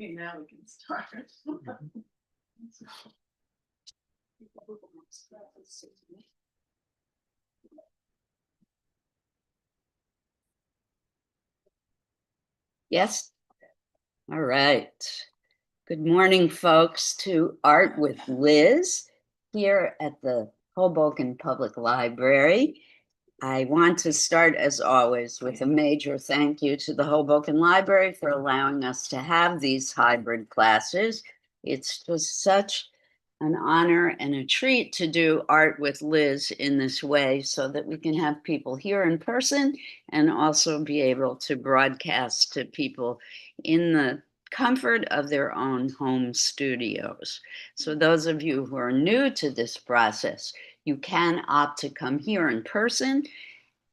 Okay, now we can start. Yes. All right. Good morning, folks, to Art with Liz here at the Hoboken Public Library. I want to start, as always, with a major thank you to the Hoboken Library for allowing us to have these hybrid classes. It's just such an honor and a treat to do Art with Liz in this way so that we can have people here in person and also be able to broadcast to people in the comfort of their own home studios. So those of you who are new to this process, you can opt to come here in person,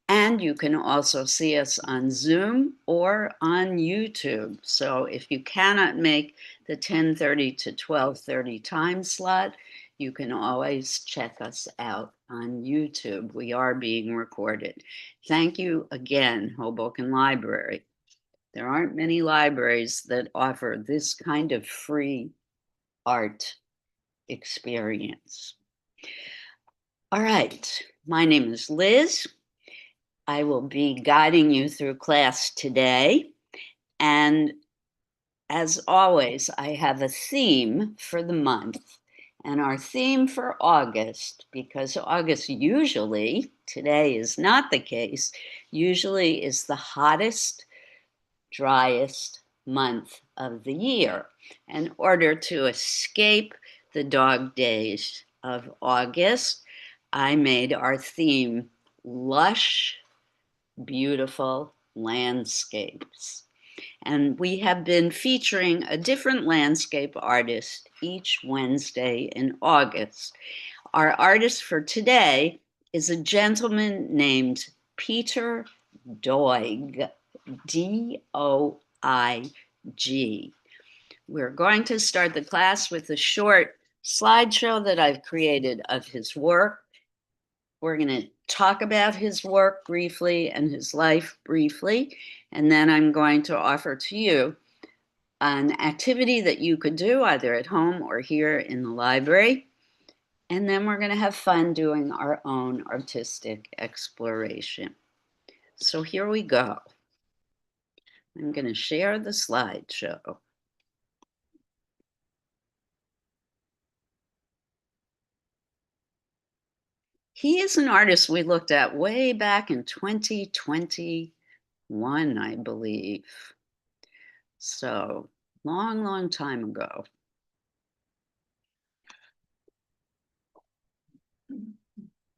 and you can also see us on Zoom or on YouTube. So if you cannot make the 10:30 to 12:30 time slot, you can always check us out on YouTube. We are being recorded. Thank you again, Hoboken Library. There aren't many libraries that offer this kind of free art experience. All right, my name is Liz. I will be guiding you through class today. And as always, I have a theme for the month. And our theme for August, because August usually, today is not the case, usually is the hottest, driest month of the year. In order to escape the dog days of August, I made our theme lush, beautiful landscapes. And we have been featuring a different landscape artist each Wednesday in August. Our artist for today is a gentleman named Peter Doig, D-O-I-G. We're going to start the class with a short slideshow that I've created of his work. We're going to talk about his work briefly and his life briefly, and then I'm going to offer to you an activity that you could do either at home or here in the library, and then we're going to have fun doing our own artistic exploration. So here we go. I'm going to share the slideshow. He is an artist we looked at way back in 2021, I believe. So long, long time ago.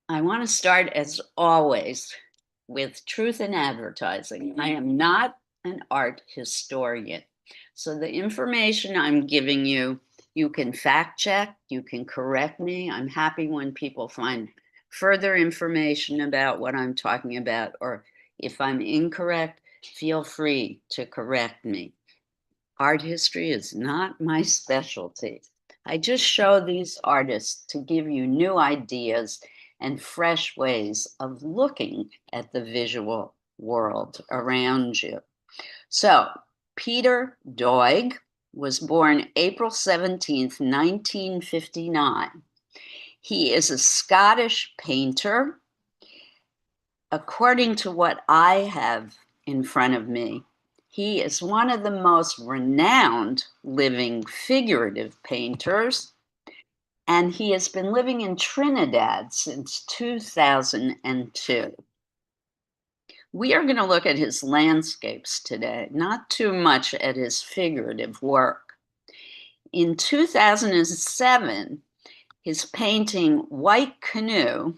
I want to start, as always, with truth in advertising. I am not an art historian. So the information I'm giving you, you can fact check, you can correct me. I'm happy when people find further information about what I'm talking about, or if I'm incorrect, feel free to correct me. Art history is not my specialty. I just show these artists to give you new ideas and fresh ways of looking at the visual world around you. So, Peter Doig was born April 17th, 1959. He is a Scottish painter. According to what I have in front of me, he is one of the most renowned living figurative painters, and he has been living in Trinidad since 2002. We are going to look at his landscapes today, not too much at his figurative work. In 2007, his painting White Canoe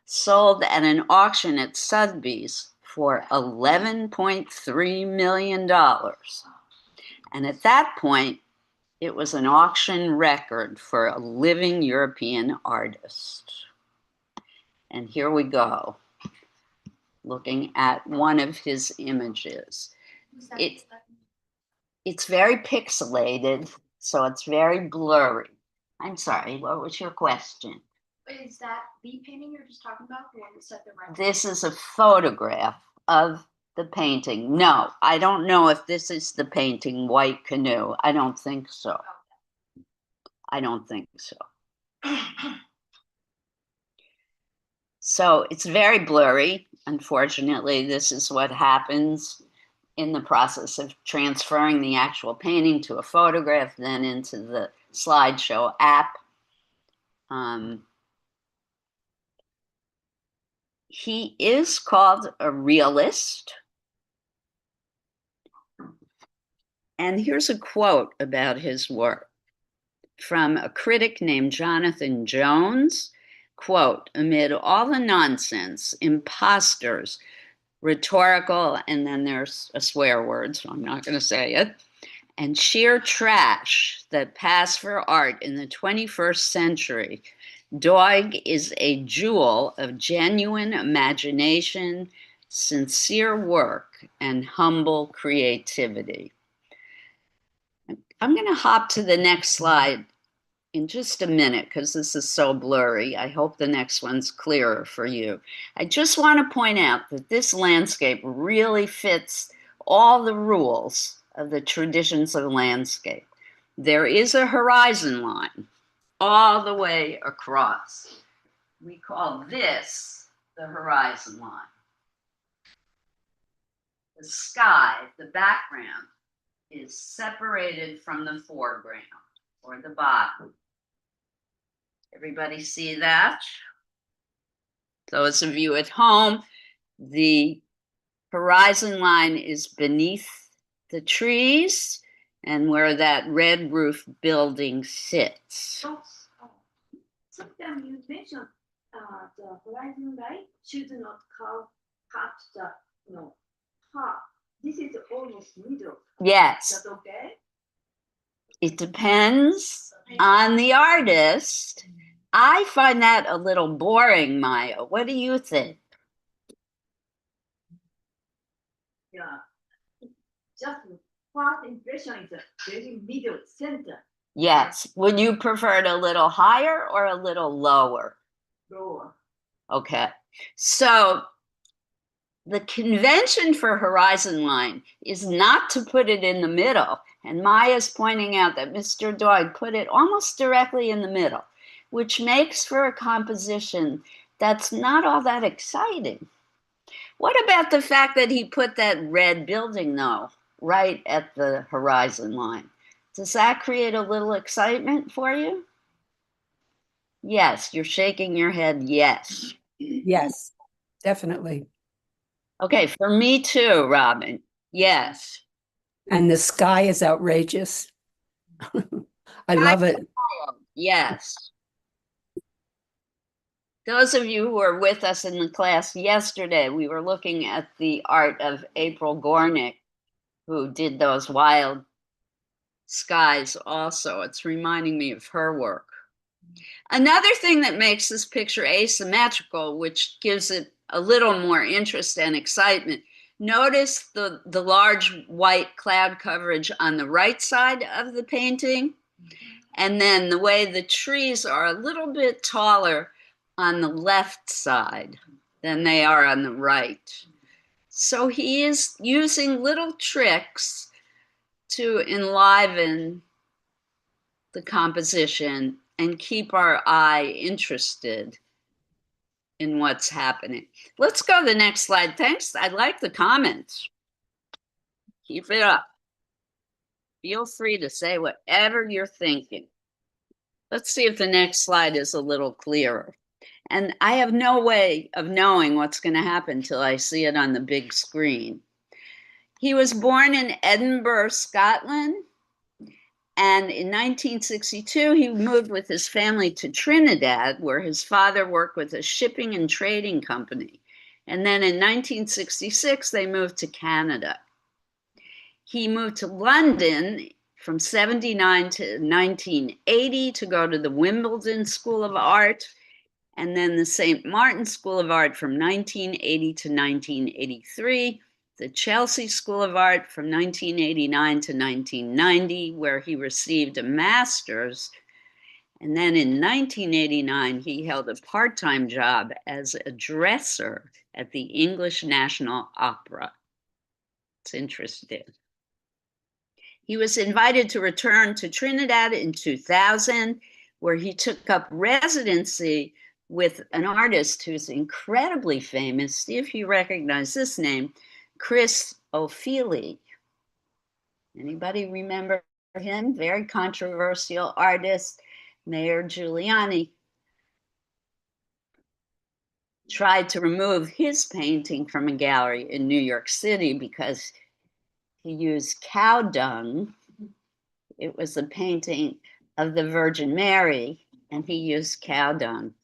sold at an auction at Sotheby's for $11.3 million. And at that point, it was an auction record for a living European artist. And here we go, looking at one of his images. It's very pixelated, so it's very blurry. I'm sorry, what was your question? Is that the painting you're just talking about, the one that set the record? This is a photograph of the painting. No, I don't know if this is the painting White Canoe. I don't think so. I don't think so. So it's very blurry. Unfortunately, this is what happens in the process of transferring the actual painting to a photograph, then into the slideshow app. He is called a realist. And here's a quote about his work from a critic named Jonathan Jones. Quote, amid all the nonsense, imposters, rhetorical, and then there's a swear word, so I'm not going to say it, and sheer trash that pass for art in the 21st century, Doig is a jewel of genuine imagination, sincere work, and humble creativity. I'm going to hop to the next slide in just a minute because this is so blurry. I hope the next one's clearer for you. I just want to point out that this landscape really fits all the rules of the traditions of landscape. There is a horizon line all the way across. We call this the horizon line. The sky, the background, is separated from the foreground or the bottom. Everybody see that? Those of you at home, the horizon line is beneath the trees and where that red roof building sits. Sometimes you mentioned the horizon line should not cut the top. This is almost middle. Yes. Is that okay? It depends on the artist. I find that a little boring, Maya. What do you think? Yeah. Just first impression is a very middle center. Yes. Would you prefer it a little higher or a little lower? Lower. Okay. So the convention for horizon line is not to put it in the middle. And Maya's pointing out that Mr. Doig put it almost directly in the middle, which makes for a composition that's not all that exciting. What about the fact that he put that red building, though, right at the horizon line? Does that create a little excitement for you? Yes, you're shaking your head, yes. Yes, definitely. Okay, for me too, Robin. Yes. And the sky is outrageous. I love it. Yes. Those of you who were with us in the class yesterday, we were looking at the art of April Gornick, who did those wild skies also. It's reminding me of her work. Another thing that makes this picture asymmetrical, which gives it a little more interest and excitement, notice the large white cloud coverage on the right side of the painting, and then the way the trees are a little bit taller on the left side than they are on the right. So he is using little tricks to enliven the composition and keep our eye interested in what's happening. Let's go to the next slide. Thanks. I like the comments. Keep it up. Feel free to say whatever you're thinking. Let's see if the next slide is a little clearer. And I have no way of knowing what's going to happen till I see it on the big screen. He was born in Edinburgh, Scotland. And in 1962, he moved with his family to Trinidad, where his father worked with a shipping and trading company. And then in 1966, they moved to Canada. He moved to London from 79 to 1980 to go to the Wimbledon School of Art, and then the St. Martin School of Art from 1980 to 1983, the Chelsea School of Art from 1989 to 1990, where he received a master's. And then in 1989, he held a part-time job as a dresser at the English National Opera. It's interesting. He was invited to return to Trinidad in 2000, where he took up residency with an artist who's incredibly famous. See if you recognize this name, Chris Ofili. Anybody remember him? Very controversial artist. Mayor Giuliani tried to remove his painting from a gallery in New York City because he used cow dung. It was a painting of the Virgin Mary, and he used cow dung.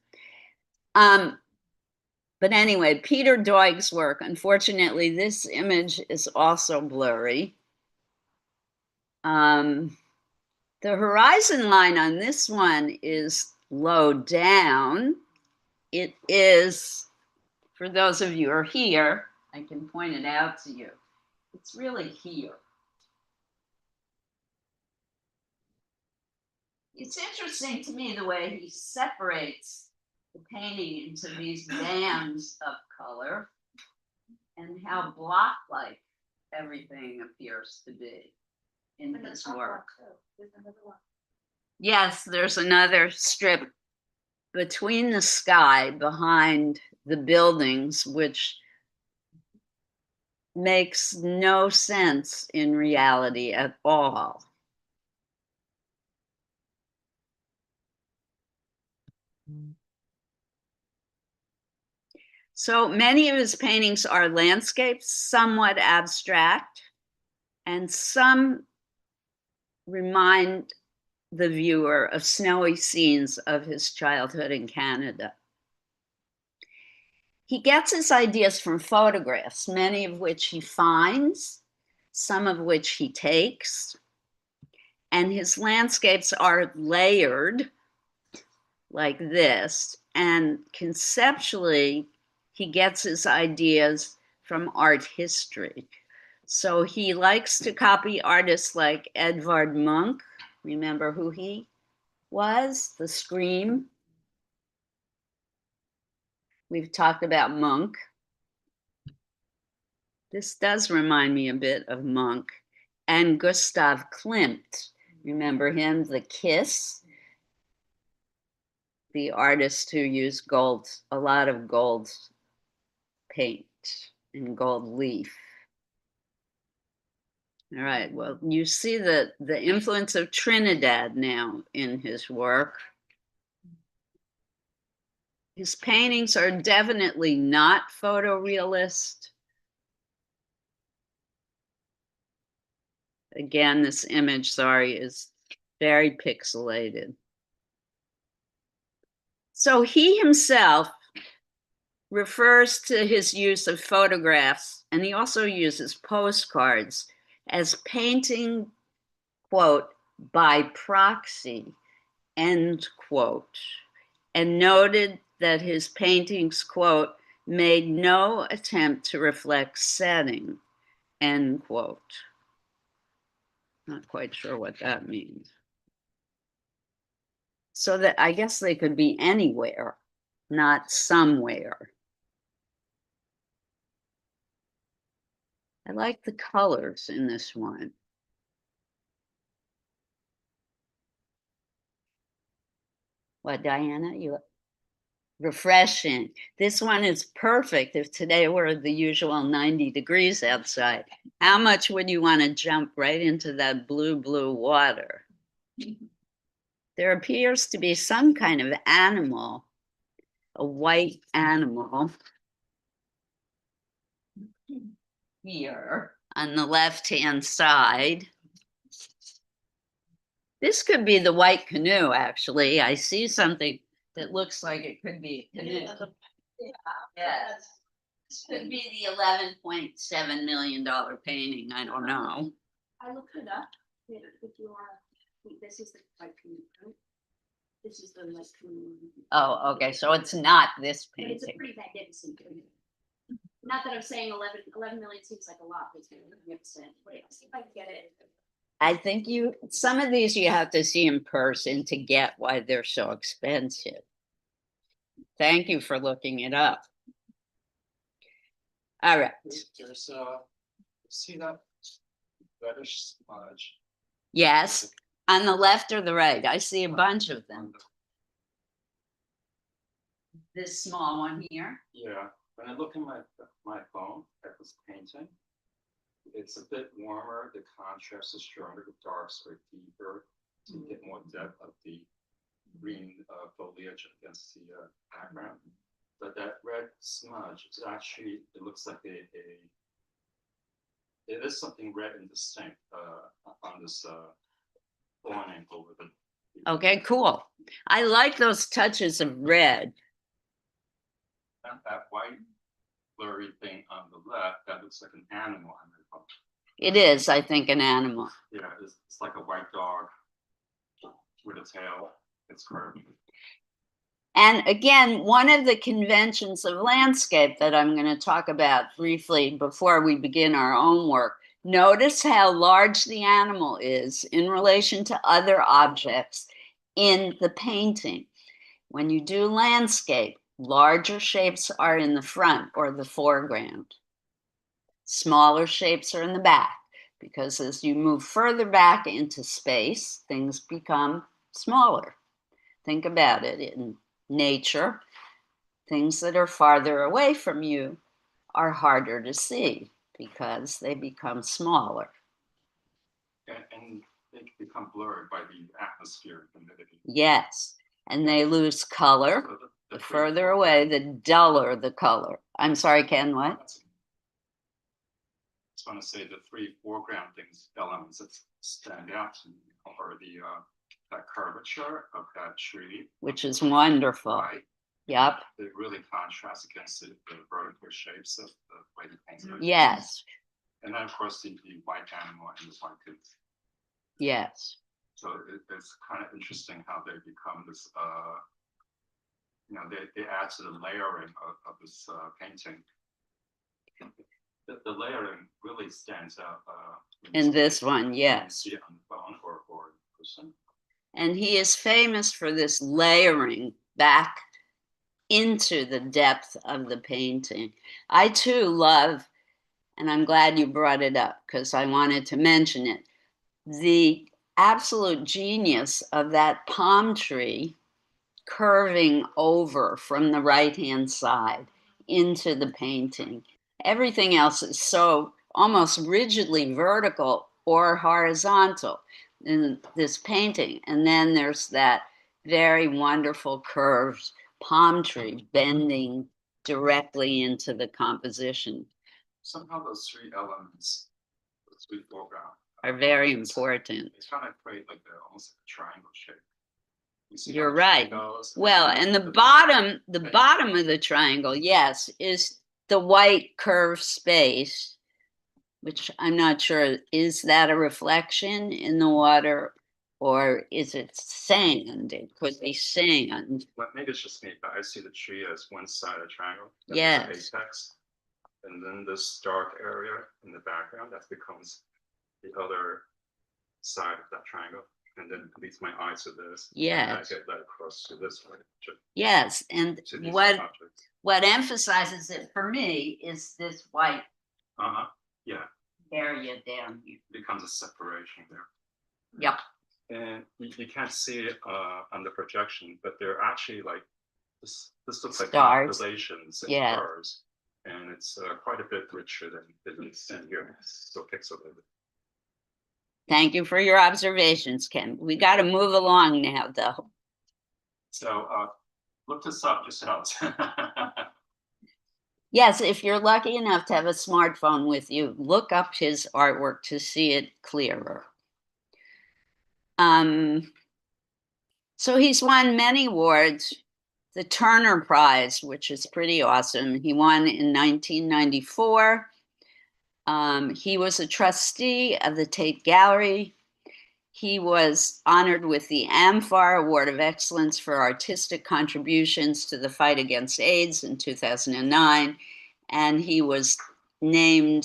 But anyway, Peter Doig's work, unfortunately, this image is also blurry. The horizon line on this one is low down. It is, for those of you who are here, I can point it out to you. It's really here. It's interesting to me the way he separates the painting into these bands of color and how block-like everything appears to be in his work. Yes, there's another strip between the sky behind the buildings, which makes no sense in reality at all. So many of his paintings are landscapes, somewhat abstract, and some remind the viewer of snowy scenes of his childhood in Canada. He gets his ideas from photographs, many of which he finds, some of which he takes, and his landscapes are layered like this, and conceptually, he gets his ideas from art history. So he likes to copy artists like Edvard Munch. Remember who he was? The Scream. We've talked about Munch. This does remind me a bit of Munch. And Gustav Klimt. Remember him? The Kiss. The artist who used gold, a lot of gold paint and gold leaf. All right, well, you see the influence of Trinidad now in his work. His paintings are definitely not photorealist. Again, this image, sorry, is very pixelated. So he himself refers to his use of photographs, and he also uses postcards, as painting, quote, by proxy, end quote, and noted that his paintings, quote, made no attempt to reflect setting, end quote. Not quite sure what that means. So that I guess they could be anywhere, not somewhere. I like the colors in this one. What, Diana? You refreshing. This one is perfect if today were the usual 90 degrees outside. How much would you want to jump right into that blue, blue water? There appears to be some kind of animal, a white animal here on the left-hand side. This could be the white canoe, actually. I see something that looks like it could be a canoe. Yes. This could be the $11.7 million painting. I don't know. I looked it up. If you are, this is the white canoe, right? This is the light canoe. Oh, okay. So it's not this But it's a painting. pretty magnificent canoe. Not that I'm saying 11 million seems like a lot, but it's magnificent. Wait, let's see if I can get it. I think some of these you have to see in person to get why they're so expensive. Thank you for looking it up. All right. There's see that reddish smudge? Yes, on the left or the right? I see a bunch of them. This small one here. Yeah, when I look at my phone at this painting, it's a bit warmer, the contrast is stronger, the darks are deeper, so you get more depth of the green foliage against the background. But that red smudge is actually, it looks like it is something red and distinct on this awning over the. Okay, cool. I like those touches of red. That white blurry thing on the left, that looks like an animal on the phone. It is, I think, an animal. Yeah, it's like a white dog with a tail. It's curved. And again, one of the conventions of landscape that I'm going to talk about briefly before we begin our own work, notice how large the animal is in relation to other objects in the painting. When you do landscape, larger shapes are in the front or the foreground. Smaller shapes are in the back, because as you move further back into space, things become smaller. Think about it in nature. Things that are farther away from you are harder to see because they become smaller. And they become blurred by the atmosphere humidity. Yes, and they lose color. So The three further foreground- away, the duller the color. I'm sorry, Ken, what? I just want to say the three foreground elements that stand out to me are the that curvature of that tree, Which is wonderful. right? Yep. It really contrasts against the vertical shapes of the way the painting. Yes, And then of course the white animal and the white goods. yes. So it's kind of interesting how they become this. They add to the layering of this painting. The layering really stands out. In this one, when you yes. see it on the phone or in person. And he is famous for this layering back into the depth of the painting. I too love, and I'm glad you brought it up because I wanted to mention it, the absolute genius of that palm tree curving over from the right-hand side into the painting. Everything else is so almost rigidly vertical or horizontal in this painting. And then there's that very wonderful curved palm tree bending directly into the composition. Somehow those three elements, the three foreground, Are very important. They kind of create like almost like a triangle shape. You see You're how the right. tree goes, Well, then and the bottom of the triangle, yes, is the white curved space, which I'm not sure, is that a reflection in the water or is it sand? It could be sand. Well, maybe it's just me, but I see the tree as one side of the triangle. That is Yes. the apex. And then this dark area in the background, that becomes the other side of that triangle. And then it leads my eye to this. And I Yes, get that across to this way, yes. And to these what objects. emphasizes it for me is this white Yeah, area down here. becomes a separation there. Yep. And you can't see it on the projection, but they're actually like, this looks like Stars. constellations and Yeah. stars. And it's quite a bit richer than it's in here. It's so pixelated. Thank you for your observations, Ken. We got to move along now, though. So look this up yourselves. Yes, if you're lucky enough to have a smartphone with you, look up his artwork to see it clearer. So he's won many awards. The Turner Prize, which is pretty awesome, he won in 1994. He was a trustee of the Tate Gallery. He was honored with the AmFAR Award of Excellence for Artistic Contributions to the Fight Against AIDS in 2009. And he was named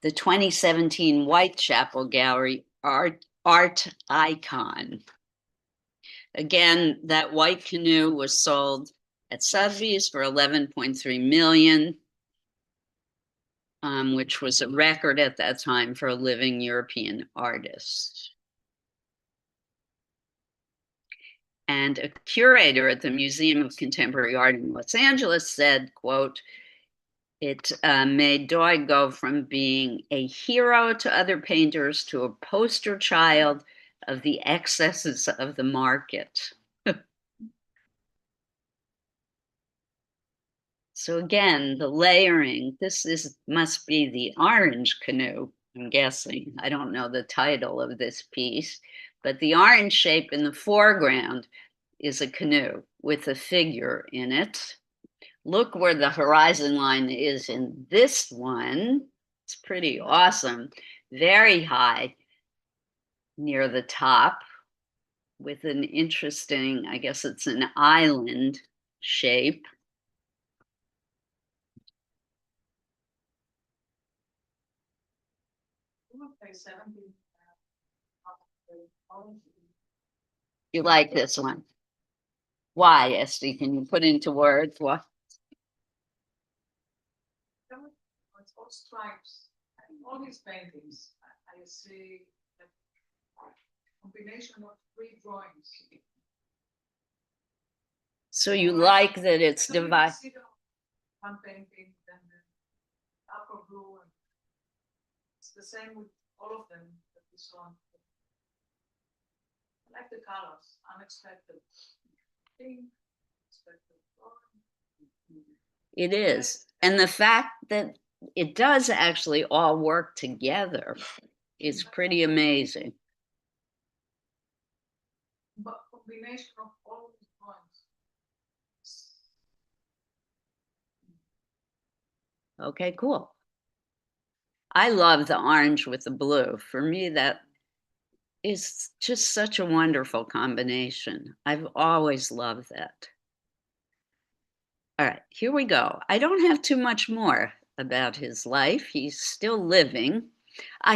the 2017 Whitechapel Gallery Art Icon. Again, that white canoe was sold at Sotheby's for $11.3 million. which was a record at that time for a living European artist. And a curator at the Museum of Contemporary Art in Los Angeles said, quote, it made Doig go from being a hero to other painters to a poster child of the excesses of the market. So again, the layering, must be the Orange Canoe, I'm guessing. I don't know the title of this piece, but the orange shape in the foreground is a canoe with a figure in it. Look where the horizon line is in this one. It's pretty awesome. Very high near the top with an interesting, I guess it's an island shape. You like this one? Why, Esty? Can you put into words what? It's all stripes. All these paintings, I see a combination of three drawings. So you like that it's I don't even divided? see the one painting, then the upper blue, and it's the same with all of them that we saw. I like the colors, unexpected pink, unexpected orange. It is. And the fact that it does actually all work together is pretty amazing. But combination of all these drawings. Okay, cool. I love the orange with the blue. For me, that is just such a wonderful combination. I've always loved that. All right, here we go. I don't have too much more about his life. He's still living.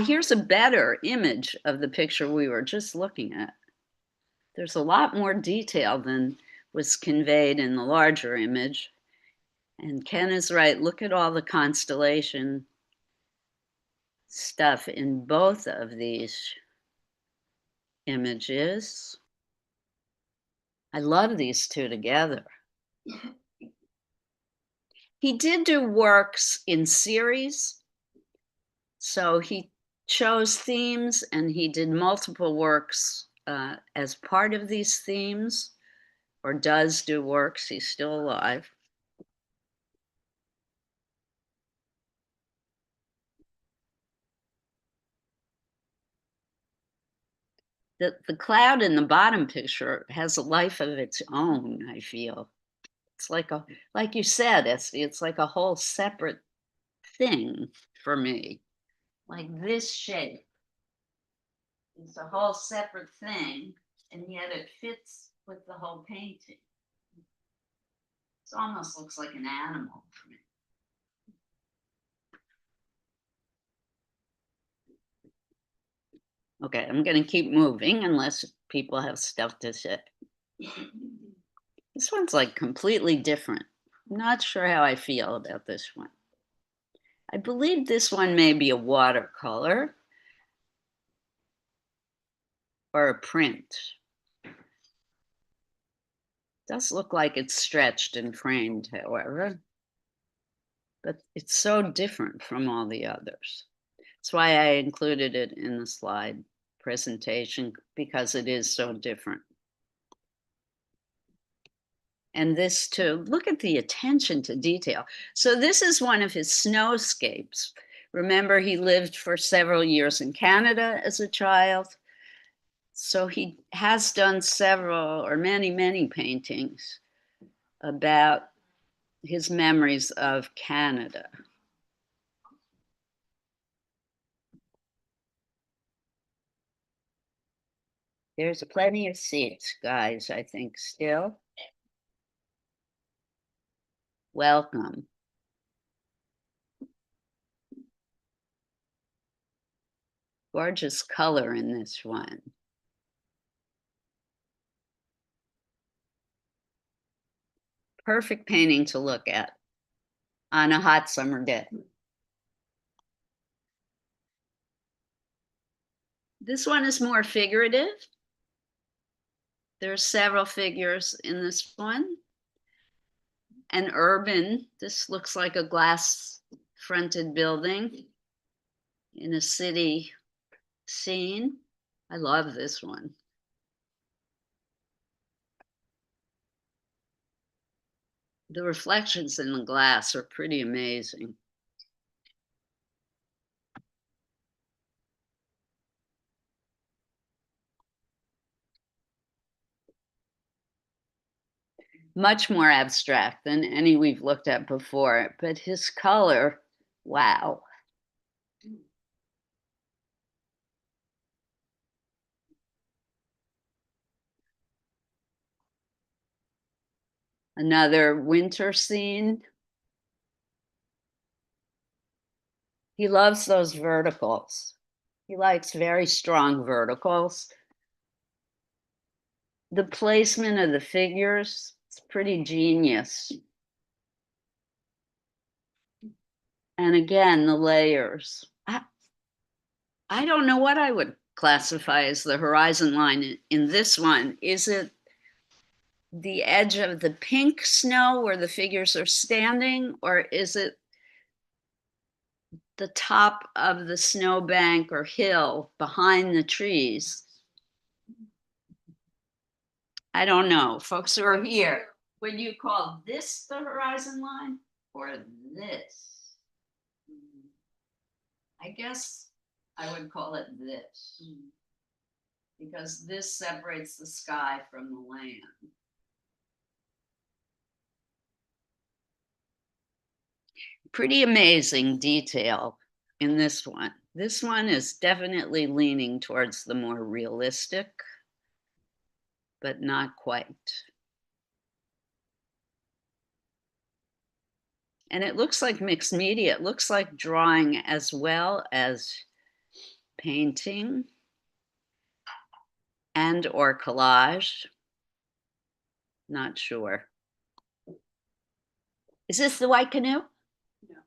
Here's a better image of the picture we were just looking at. There's a lot more detail than was conveyed in the larger image. And Ken is right. Look at all the constellation stuff in both of these images. I love these two together. He did do works in series. So he chose themes and he did multiple works as part of these themes, or does do works. He's still alive. The cloud in the bottom picture has a life of its own, I feel. It's like you said, it's like a whole separate thing for me. Like this shape is a whole separate thing, and yet it fits with the whole painting. It almost looks like an animal for me. Okay, I'm going to keep moving unless people have stuff to say. This one's like completely different. I'm not sure how I feel about this one. I believe this one may be a watercolor or a print. Does look like it's stretched and framed, however, but it's so different from all the others. That's why I included it in the slide presentation, because it is so different. And this too, look at the attention to detail. So this is one of his snowscapes. Remember, he lived for several years in Canada as a child. So he has done several or many paintings about his memories of Canada. There's plenty of seats, guys, I think still. Welcome. Gorgeous color in this one. Perfect painting to look at on a hot summer day. This one is more figurative. There are several figures in this one. And urban, this looks like a glass fronted building in a city scene. I love this one. The reflections in the glass are pretty amazing. Much more abstract than any we've looked at before, but his color, wow. Another winter scene. He loves those verticals. He likes very strong verticals. The placement of the figures, it's pretty genius. And again, the layers. I don't know what I would classify as the horizon line in this one. Is it the edge of the pink snow where the figures are standing, or is it the top of the snowbank or hill behind the trees? I don't know. Folks who are here, would you call this the horizon line or this? I guess I would call it this, because this separates the sky from the land. Pretty amazing detail in this one. This one is definitely leaning towards the more realistic, but not quite. And it looks like mixed media. It looks like drawing as well as painting and or collage. Not sure. Is this the White Canoe?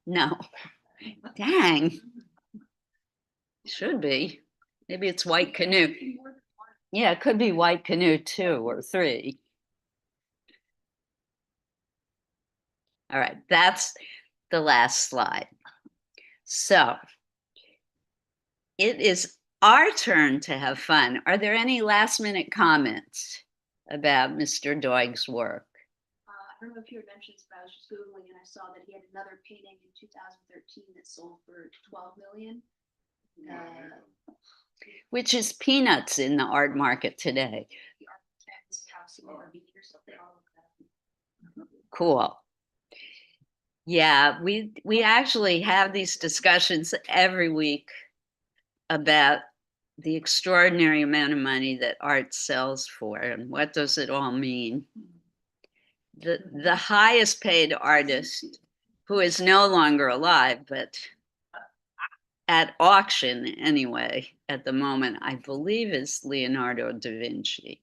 No. Dang. Should be. Maybe it's White Canoe. Yeah, it could be White Canoe 2 or 3. All right, that's the last slide. So it is our turn to have fun. Are there any last minute comments about Mr. Doig's work? I don't know if you had mentioned, but I was just Googling and I saw that he had another painting in 2013 that sold for 12 million. Which is peanuts in the art market today. The architect's house in RV or something. I'll look that up. Cool. Yeah, we actually have these discussions every week about the extraordinary amount of money that art sells for and what does it all mean. The highest paid artist, who is no longer alive, but at auction anyway, at the moment, I believe is Leonardo da Vinci.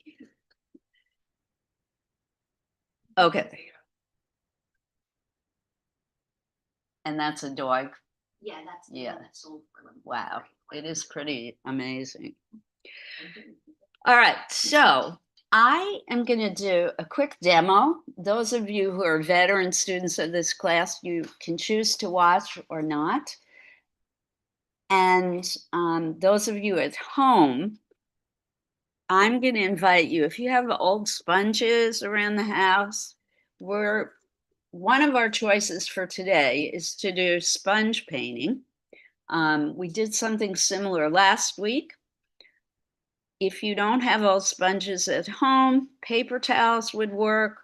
Okay. And that's a Doig. Yeah, that's the Yeah. one that sold for like. Wow, it is pretty amazing. All right, so I am going to do a quick demo. Those of you who are veteran students of this class, you can choose to watch or not. And those of you at home, I'm going to invite you, if you have old sponges around the house, one of our choices for today is to do sponge painting. We did something similar last week. If you don't have old sponges at home, paper towels would work.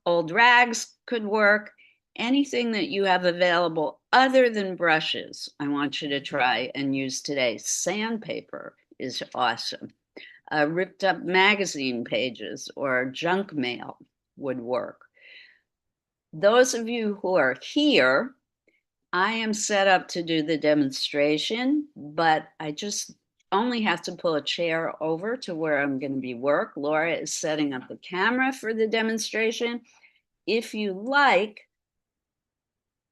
Old rags could work. Anything that you have available other than brushes, I want you to try and use today. Sandpaper is awesome. Ripped up magazine pages or junk mail would work. Those of you who are here, I am set up to do the demonstration, but I just only have to pull a chair over to where I'm going to be work. Laura is setting up the camera for the demonstration. If you like,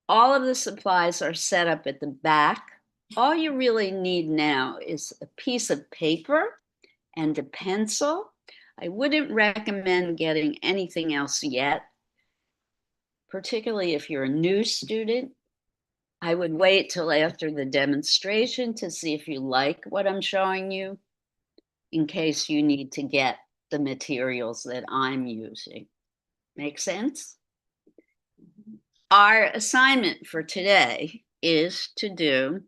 all of the supplies are set up at the back all you really need now is a piece of paper and a pencil. I wouldn't recommend getting anything else yet, particularly if you're a new student. I would wait till after the demonstration to see if you like what I'm showing you, in case you need to get the materials that I'm using. Make sense? Our assignment for today is to do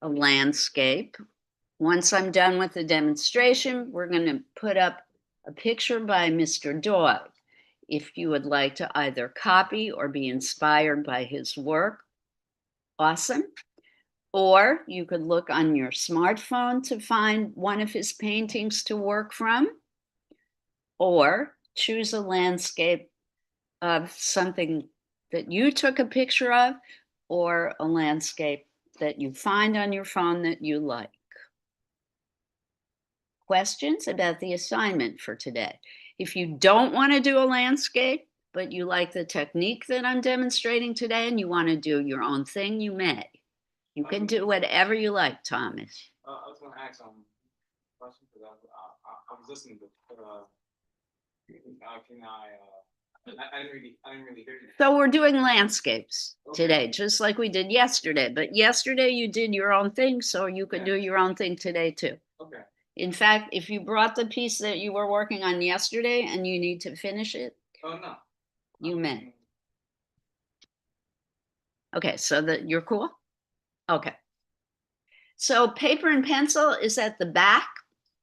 a landscape. Once I'm done with the demonstration, we're going to put up a picture by Mr. Dog. If you would like to either copy or be inspired by his work, awesome. Or you could look on your smartphone to find one of his paintings to work from, or choose a landscape of something that you took a picture of, or a landscape that you find on your phone that you like. Questions about the assignment for today? If you don't want to do a landscape, but you like the technique that I'm demonstrating today and you want to do your own thing, you may. You can do whatever you like, Thomas. I was gonna ask question because I was listening to can I didn't really hear you. So we're doing landscapes today, just like we did yesterday. But yesterday you did your own thing, so you could do your own thing today too. Okay. In fact, if you brought the piece that you were working on yesterday and you need to finish it, Oh no. you may. Okay, so that you're cool? Okay. So paper and pencil is at the back.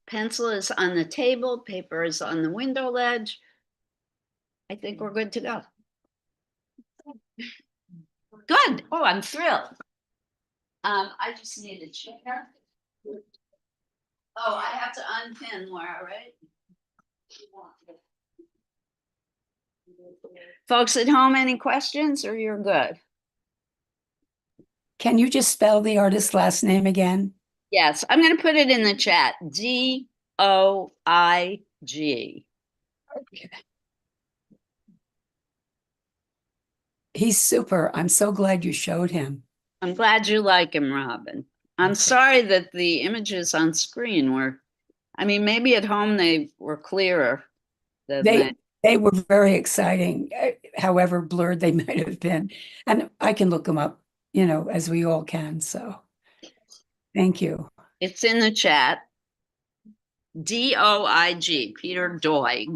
Pencil is on the table, paper is on the window ledge. I think we're good to go. Good. Oh, I'm thrilled. I just need a chair. Oh, I have to unpin Laura, right? Folks at home, any questions or you're good? Can you just spell the artist's last name again? Yes, I'm going to put it in the chat. Doig. Okay. He's super. I'm so glad you showed him. I'm glad you like him, Robin. I'm sorry that the images on screen were, I mean, maybe at home they were clearer than They were very exciting, however blurred they might have been. And I can look them up, as we all can. So thank you. It's in the chat. Doig, Peter Doig.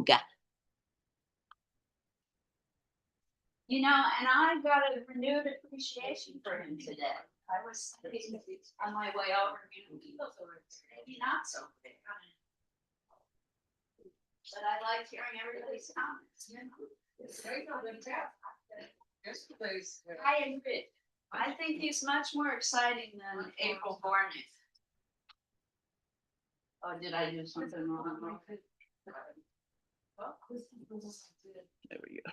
And I got a renewed appreciation for him today. I was thinking on my way over, maybe not so big. But I like hearing everybody's comments. Yesterday's. I agree. I think he's much more exciting than April Bornick. Oh, did I do something wrong? There we go.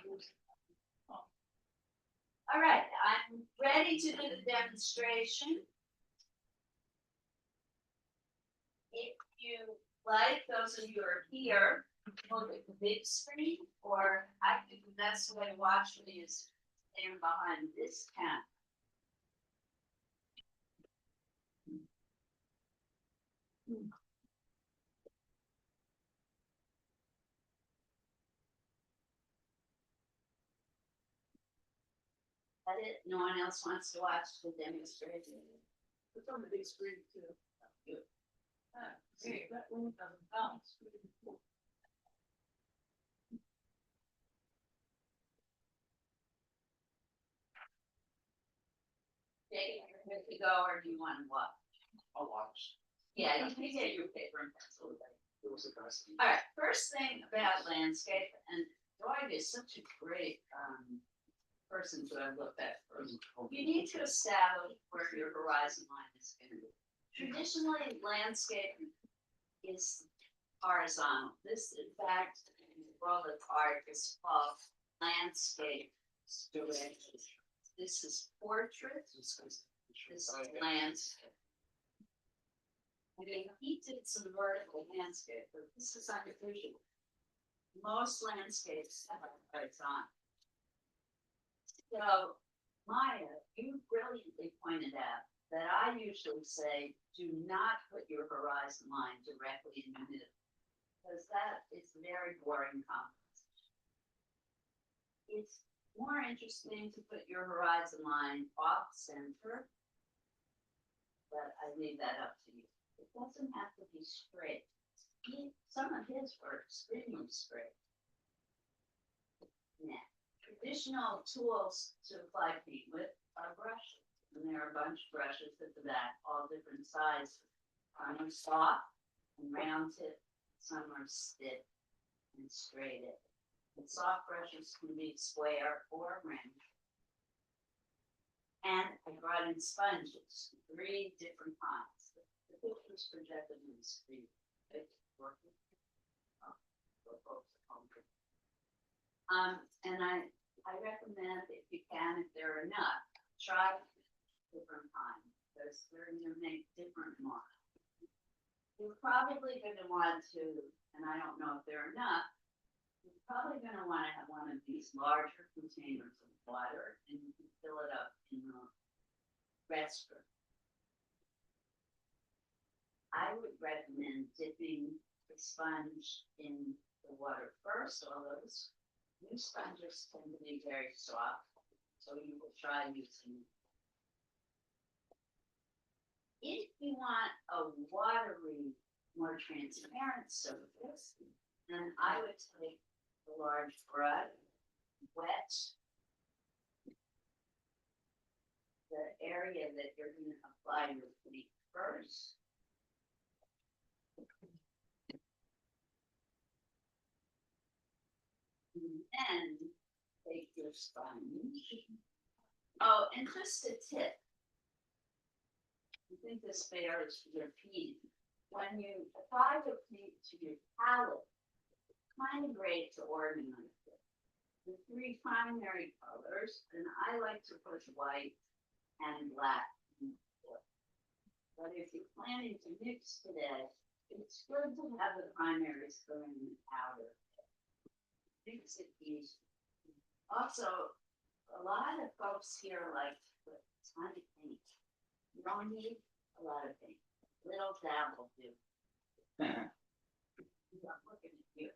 All right, I'm ready to do the demonstration. If you like, those of you who are here, look at the big screen, or I think the best way to watch me is stand behind this camera. That it? No one else wants to watch the demonstration? It's on the big screen too. Hey, that one doesn't bounce. Okay, you're good to go, or do you want to watch? I'll watch. Yeah, you can get your paper and pencil. It was the best. All right, first thing about landscape, and Doig is such a great person to have looked at first. You need to establish where your horizon line is going to be. Traditionally, landscape is horizontal. This, in fact, in the world of art, is called landscape direction. This is portrait. This is landscape. I mean, he did some vertical landscape, but this is unusual. Most landscapes have horizontal. So, Maya, you brilliantly pointed out that I usually say, do not put your horizon line directly in the middle. Because that is very boring conversation. It's more interesting to put your horizon line off center. But I leave that up to you. It doesn't have to be straight. Some of his work is extremely straight. Yeah. Traditional tools to apply paint with are brushes. And there are a bunch of brushes at the back, all different sizes. Some are soft and round tip, some are stiff and straight edge. And soft brushes can be square or round. And I brought in sponges, 3 different kinds. The pictures projected on the screen. Working. And I recommend if you can, if there are enough, try different kinds, because they're going to make different marks. You're probably going to want to, and I don't know if there are enough, you're probably going to want to have one of these larger containers of water, and you can fill it up in the restroom. I would recommend dipping the sponge in the water first, although new sponges tend to be very soft, so you will try using. If you want a watery, more transparent surface, then I would take the large brush, wet the area that you're going to apply your paint first. And then take your sponge. Oh, and just a tip. I think this bears repeating. When you apply the paint to your palette, it's kind of great to organize it. The 3 primary colors, and I like to put white and black in the. But if you're planning to mix today, it's good to have the primaries go in the powder. Makes it easy. Also, a lot of folks here like to put a ton of paint. You don't need a lot of paint. Little dab will do. I'm looking at you.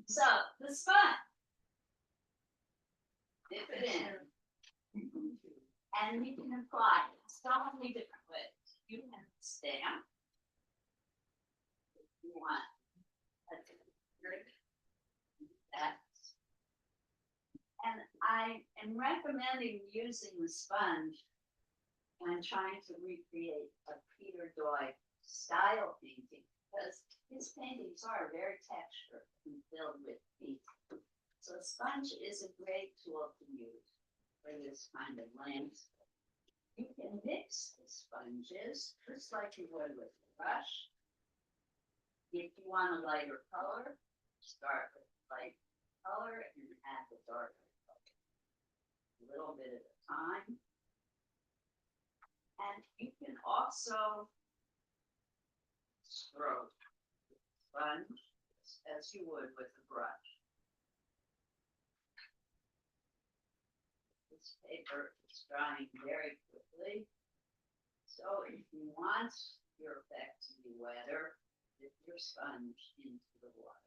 So, the sponge. Dip it in. And you can apply it so many different ways. You can stamp. If you want a drink, that. And I am recommending using the sponge when trying to recreate a Peter Doig style painting, because his paintings are very textured and filled with paint. So a sponge is a great tool to use for this kind of landscape. You can mix the sponges just like you would with a brush. If you want a lighter color, start with light color and add the darker color. A little bit at a time. And you can also stroke the sponge as you would with a brush. This paper is drying very quickly. So if you want your effect to be wetter, dip your sponge into the water.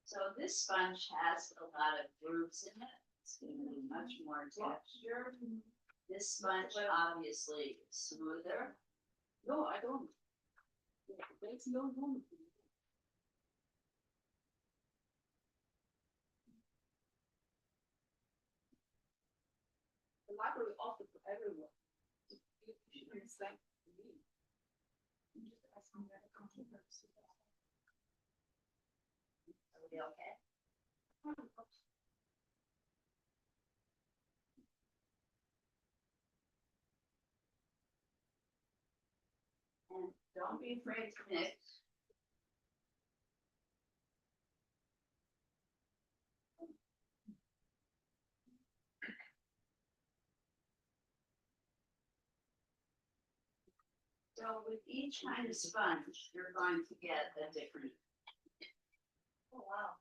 So this sponge has a lot of grooves in it. It's going to be much more texture. This sponge obviously is smoother. No, I don't. There's no room. The library offers for everyone. You should thank me. I'm just asking that controversy. Are we okay? And don't be afraid to mix. So with each kind of sponge, you're going to get a different Oh, wow.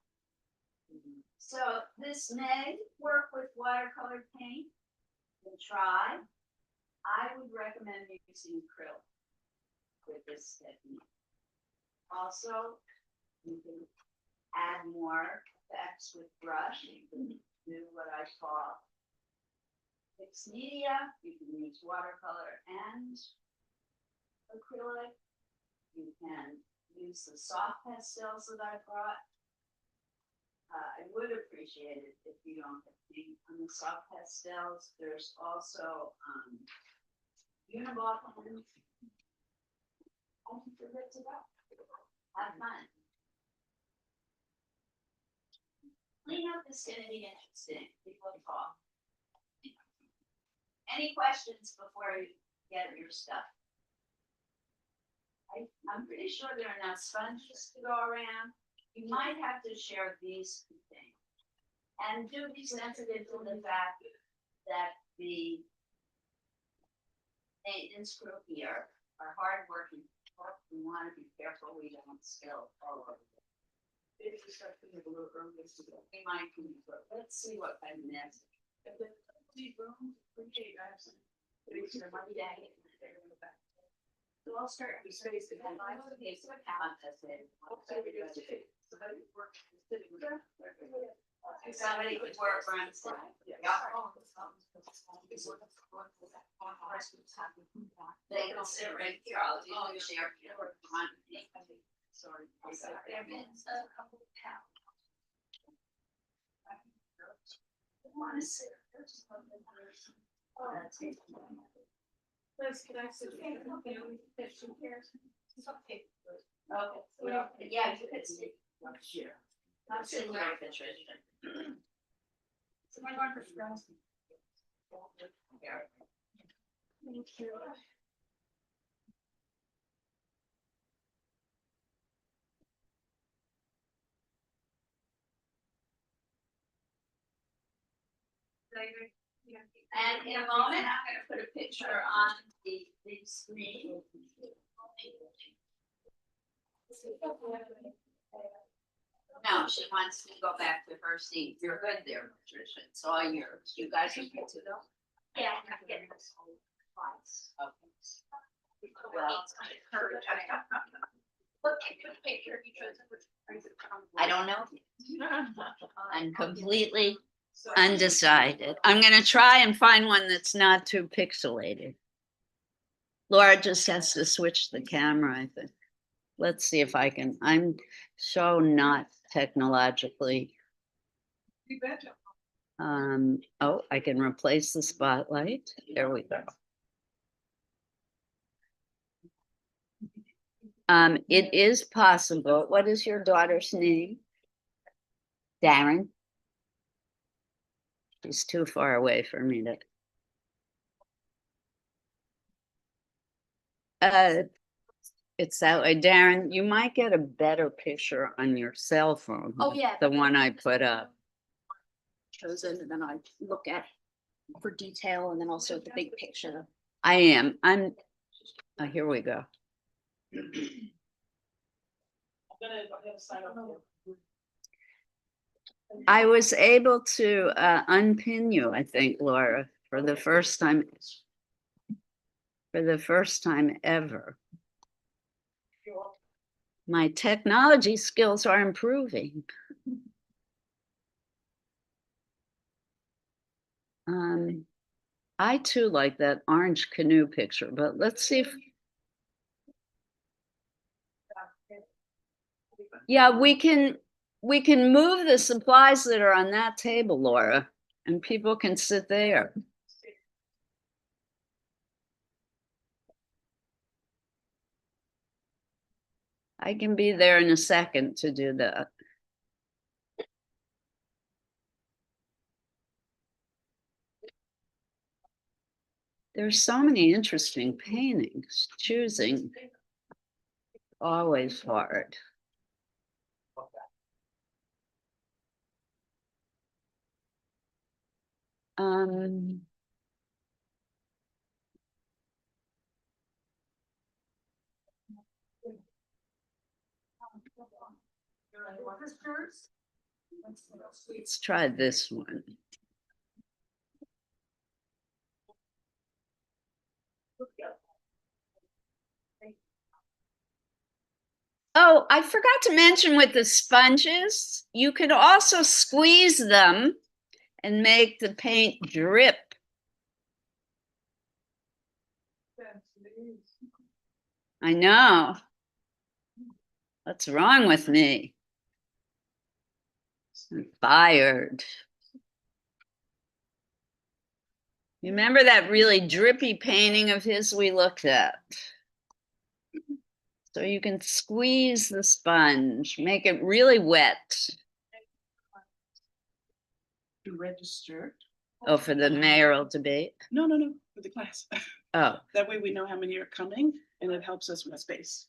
So this may work with watercolor paint. And try. I would recommend using acrylic with this technique. Also, you can add more effects with brush. You can do what I call mixed media. You can use watercolor and acrylic. You can use the soft pastels that I brought. I would appreciate it if you don't have paint on the soft pastels. There's also Uniball pens. I think you're good to go. Have fun. Cleanup is gonna be interesting. People talk. Any questions before you get your stuff? I'm pretty sure there are enough sponges to go around. You might have to share these two things. And do be sensitive to the fact that the maintenance crew here are hardworking people. We want to be careful we don't spill all over. If you start putting a little early, we might be, but let's see what kind of mess. If the complete room, appreciate that. It's your money day. So I'll start with space and then I will be so contest it. Somebody would work around. They can sit right here, I'll do the share. Sorry. Want to sit. Liz, can I sit? Okay. Okay, yeah, you could see. I'm sitting right, Patricia. So my daughter's friends. Thank you. And in a moment, I'm gonna put a picture on the big screen. No, she wants to go back to her seat. You're good there, Patricia. It's all yours. You guys are good to go. Yeah, I'm getting this whole twice. Okay. Well, look at the picture. I don't know. I'm completely undecided. I'm gonna try and find one that's not too pixelated. Laura just has to switch the camera, I think. Let's see if I can. I'm so not technologically. Oh, I can replace the spotlight. There we go. It is possible. What is your daughter's name? Darren? She's too far away for me to. It's that way, Darren. You might get a better picture on your cell phone. Oh, yeah. The one I put up. Chosen, and then I look at for detail and then also the big picture. I'm, oh, here we go. I'm gonna sign up here. I was able to unpin you, I think, Laura, for the first time. For the first time ever. My technology skills are improving. I too like that orange canoe picture, but let's see if. Yeah, we can move the supplies that are on that table, Laura, and people can sit there. I can be there in a second to do that. There's so many interesting paintings. Choosing always hard. Let's try this one. Oh, I forgot to mention with the sponges, you could also squeeze them and make the paint drip. I know. What's wrong with me? I'm fired. Remember that really drippy painting of his we looked at? So you can squeeze the sponge, make it really wet. To register. Oh, for the mayoral debate? No, for the class. Oh, That way we know how many are coming and it helps us with space.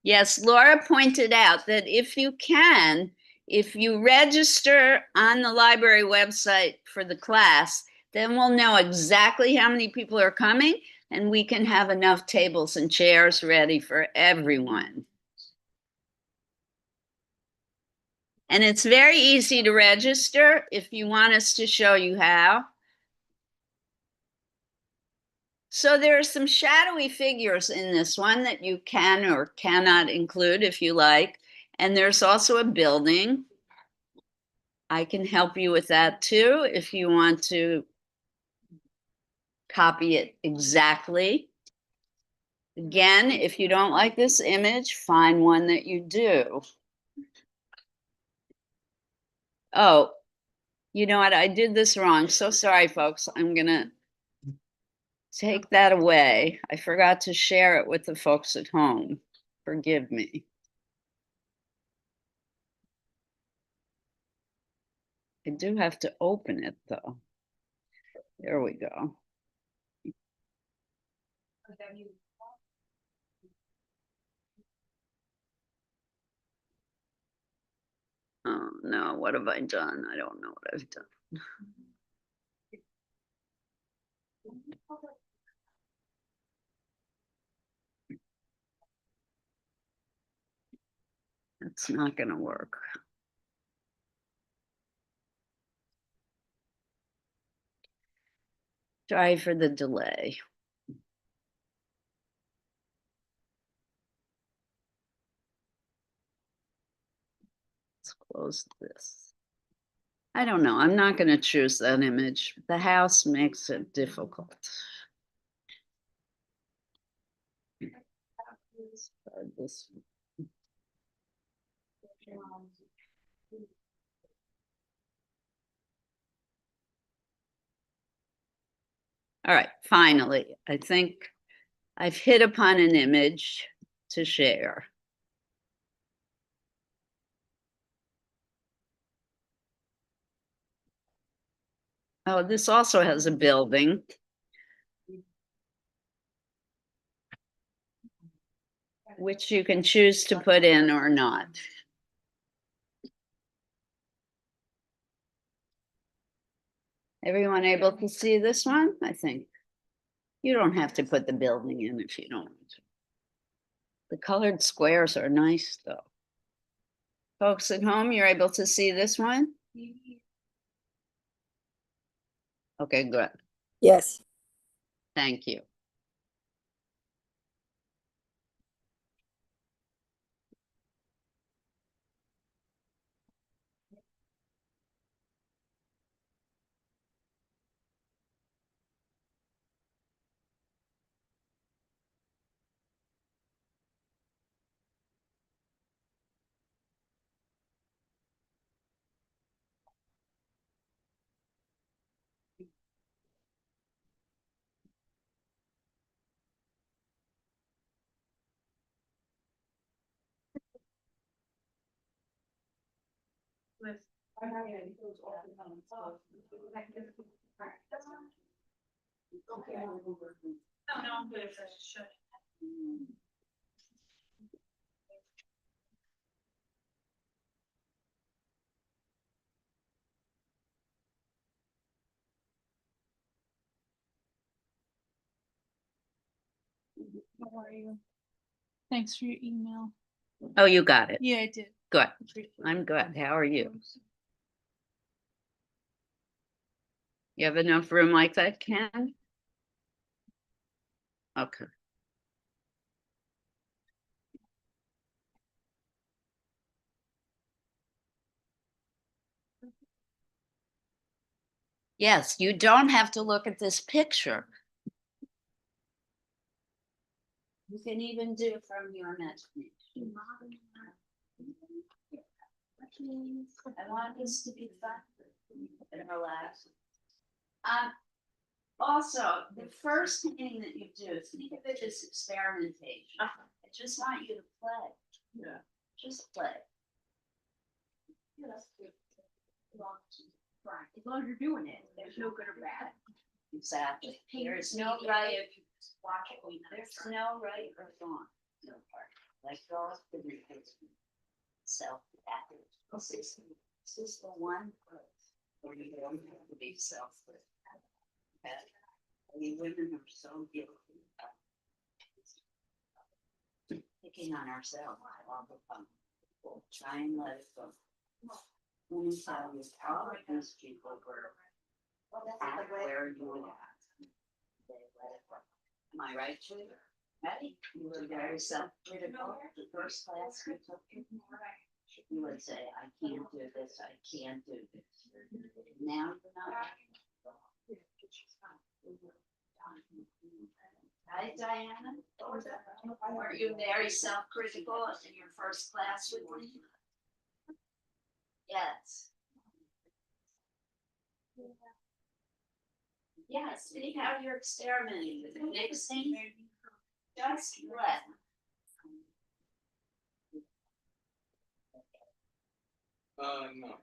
yes, Laura pointed out that if you can, if you register on the library website for the class, then we'll know exactly how many people are coming and we can have enough tables and chairs ready for everyone. And it's very easy to register if you want us to show you how. So there are some shadowy figures in this one that you can or cannot include if you like. And there's also a building. I can help you with that too if you want to copy it exactly. Again, if you don't like this image, find one that you do. Oh, you know what? I did this wrong. So sorry, folks. I'm gonna take that away. I forgot to share it with the folks at home. Forgive me. I do have to open it though. There we go. Oh no, what have I done? I don't know what I've done. That's not gonna work. Try for the delay. Let's close this. I don't know. I'm not going to choose that image. The house makes it difficult. Try this one. All right, finally, I think I've hit upon an image to share. Oh, this also has a building. Which you can choose to put in or not. Everyone able to see this one? I think. You don't have to put the building in if you don't want to. The colored squares are nice though. Folks at home, you're able to see this one? Okay, good. Yes. Thank you. How are you? Thanks for your email. Oh, you got it. Yeah, I did. Good. Appreciate it. I'm good. How are you? You have enough room like that, Ken? Okay. Yes, you don't have to look at this picture. You can even do it from your imagination. I want this to be fun and relax. Also, the first thing that you do, think of it as experimentation. I just want you to play. Yeah. Just play. As long as you're doing it, there's no good or bad. Exactly. There's no right, there's no right or wrong. No part. Like all the replacement. Self. This is the one place where you don't have to be selfless. Okay? I mean, women are so guilty of picking on ourselves all the time. Try and let it go. Let me tell you, all of these people were at where you were at. They let it go. Am I right, Julie? Ready? You were very self-critical. The first class we took, you would say, I can't do this, I can't do this. Now you're not. Hi, Diana. Were you very self-critical in your first class with me? Yes. Yes, see how you're experimenting with the next thing. Just let. No.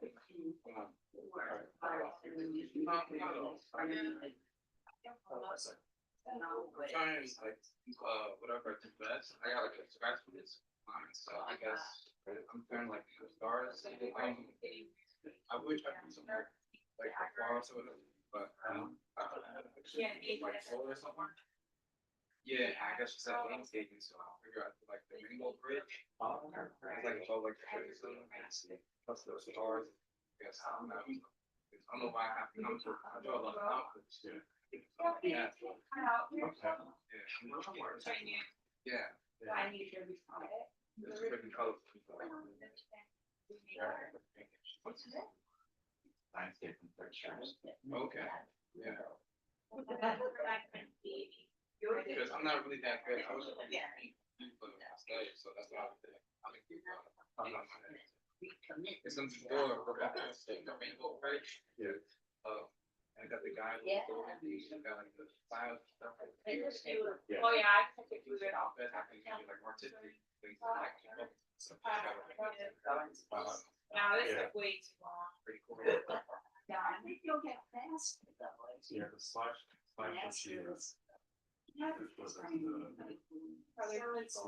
Trying like whatever I do best. I got like a scratch for this line, so I guess I'm feeling like the stars. I wish I could somewhere like the forest or whatever, but like solar or somewhere. Yeah, I guess she said landscaping, so I'll figure out like the rainbow bridge. It's like it's all like the trees and plus the stars. I guess I don't know. I don't know why I have to come to. I draw a lot of confidence. Yeah. Yeah. Yeah. I need to be quiet. It's pretty colorful. Landscaping pictures. Okay. Yeah. Because I'm not really that good. I was for my study, so that's why I'm it's gonna be more the rainbow bridge. Yeah. I got the guy. Yeah. Got like the files stuff. Yeah. Oh, yeah, I can do it all. But I can give you like more artistic things like. So, Now, this is way too long. pretty cool. Yeah, I think you'll get faster though. Yeah, the slash machine. Which was the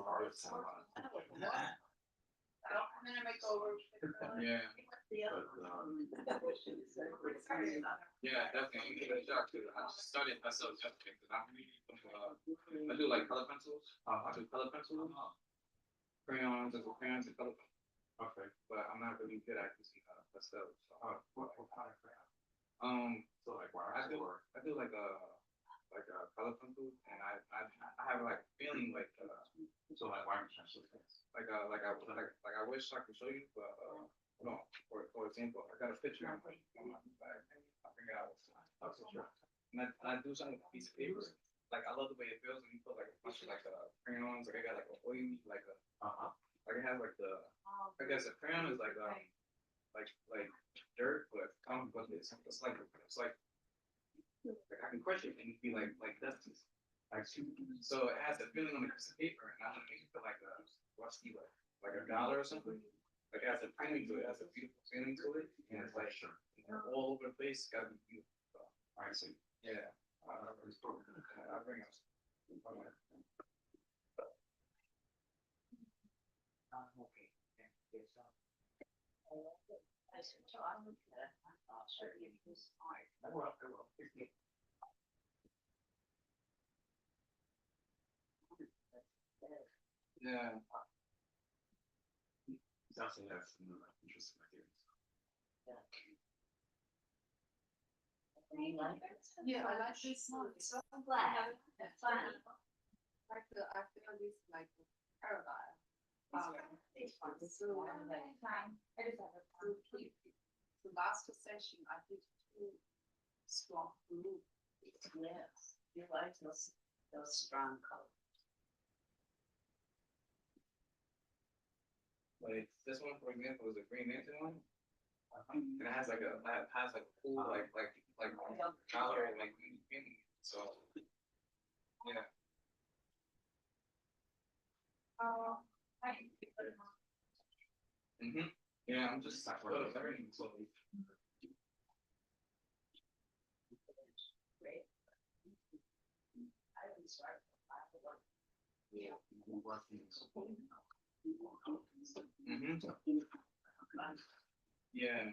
hardest one. And then I might go over. Yeah. But, Yeah, definitely. I'm gonna shock too. I just started myself yesterday because I'm really, I do like color pencils. I do color pencils, crayons, and crayons and color. okay. But I'm not really good at using pastels. So, What kind of crayon? So like I wax do or? like a color pencil, and I have like feeling like So like wax pencils. I wish I could show you, but no. For example, I got a picture on my bag. I figured out what's the and I do something with a piece of paper. Like I love the way it feels when you put like a bunch of like crayons. Like I got like a oily like a like it has like the I guess a crayon is like dirt, but it's like I can crush it and be like dusty. So it has a feeling on a piece of paper, and I want to make it feel like a rusty like a dollar or something. Like it has a feeling to it, it has a beautiful feeling to it, and it's like all over the place. It's gotta be beautiful. So, I see. yeah, I'll bring us. I will. Yeah. Definitely have some interesting ideas. Yeah, I like this one. So glad. That's fun. I feel this like paradise. It's fun. So, I just have to keep the last session, I did two strong blue. Yes, you like those strong colors. Like this one, for example, is a Green Lantern one. And it has like a cool like collar and like green. So yeah. Yeah, I'm just learning slowly. Great. I would start with one. Yeah.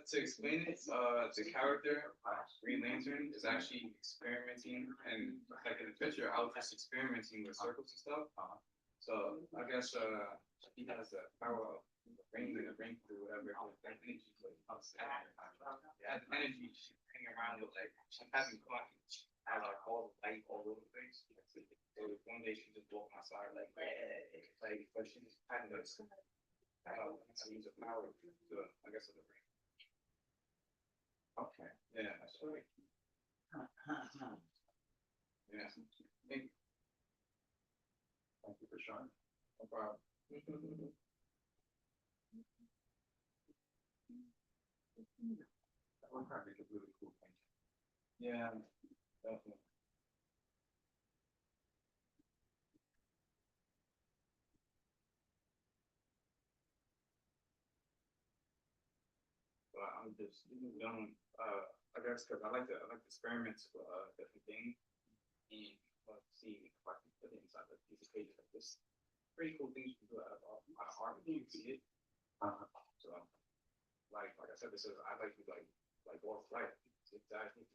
To explain it, the character, Green Lantern, is actually experimenting, and like in the picture, I was just experimenting with circles and stuff. So I guess he has the power of bringing the ring through whatever that energy. Yeah, the energy she's hanging around with, like she's having fun. Has like all the light all over the place. So one day she just walked outside like, but she just kind of use the power to, I guess, of the ring. Okay. Yeah, that's right. Yeah. Thank Thank you for showing. no problem. That one probably a really cool thing. Yeah, definitely. But I'm just doing, I guess, because I like to experiment with different things and see if I can put it inside a piece of paper like this. Pretty cool things you can do out of art when you see it. So, like I said, this is I like to like walk right. Exactly.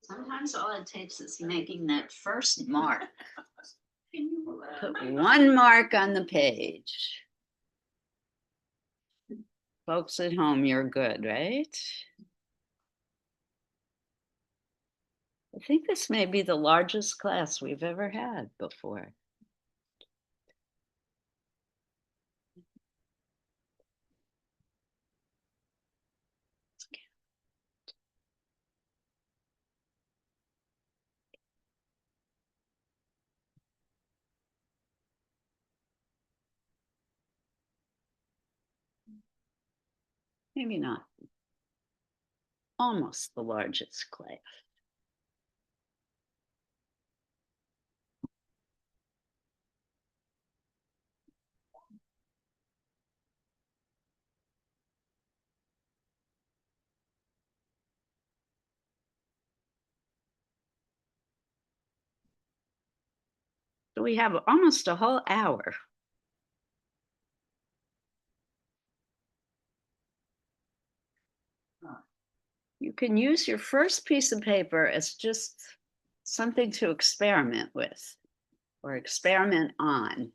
Sometimes all it takes is making that first mark. Put one mark on the page. Folks at home, you're good, right? I think this may be the largest class we've ever had before. Maybe not. Almost the largest class. So we have almost a whole hour. You can use your first piece of paper as just something to experiment with or experiment on.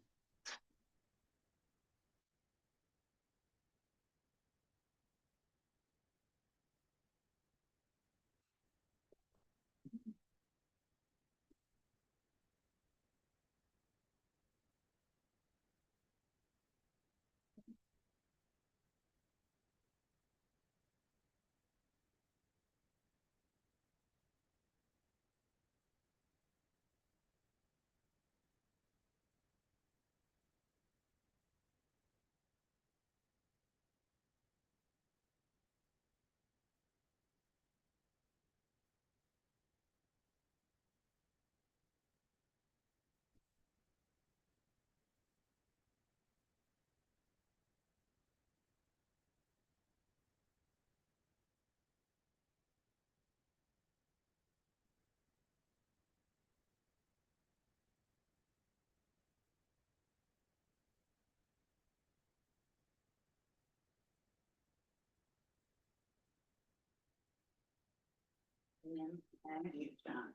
And you, John.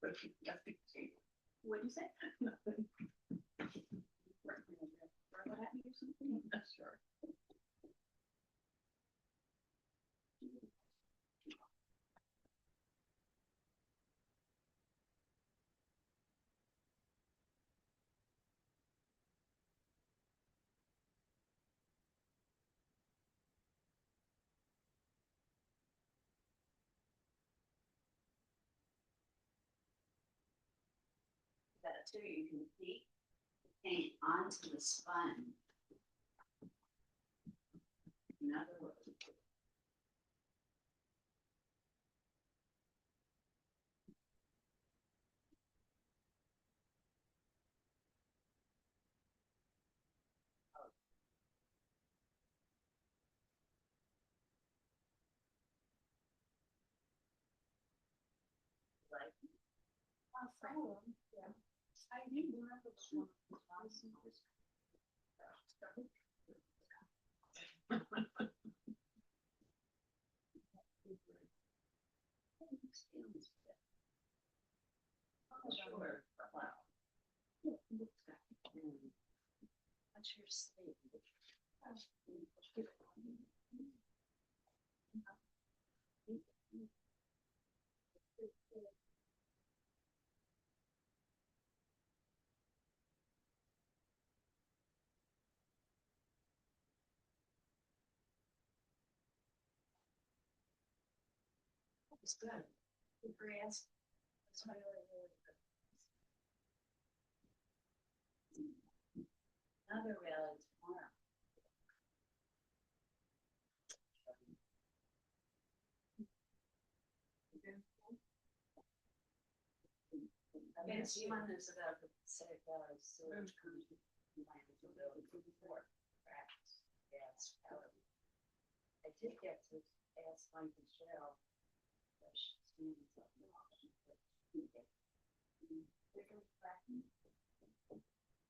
What do you say? Nothing. What happened or something? Sure. That too, you can peek paint onto the sponge. In other words. Like. Yeah. I do remember the one. Sure. Wow. What's your sleep? It's good. The grass. It's really, really good. Another reality tomorrow. I mean, it's one is about the save sewage coming combined with the building before practice, gas, power. I did get to ask Mike Michelle.